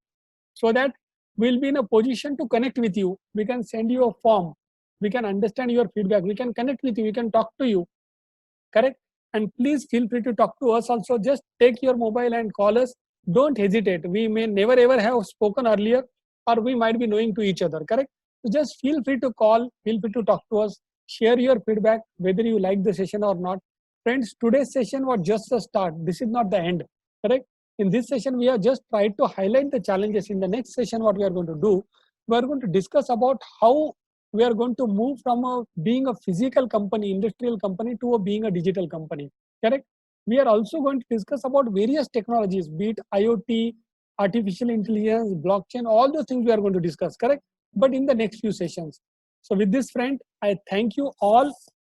so that we'll be in a position to connect with you. We can send you a form. We can understand your feedback. We can connect with you. We can talk to you. Correct? And please feel free to talk to us also. Just take your mobile and call us. Don't hesitate. We may never ever have spoken earlier, or we might be knowing to each other. Correct? So just feel free to call. Feel free to talk to us. Share your feedback, whether you like the session or not. Friends, today's session was just a start. This is not the end. Correct? In this session, we have just tried to highlight the challenges. In the next session, what we are going to do, we are going to discuss about how we are going to move from being a physical company, industrial company, to being a digital company. Correct? We are also going to discuss about various technologies, be it IoT, artificial intelligence, blockchain, all those things we are going to discuss. Correct? But in the next few sessions. So with this, friend, I thank you all for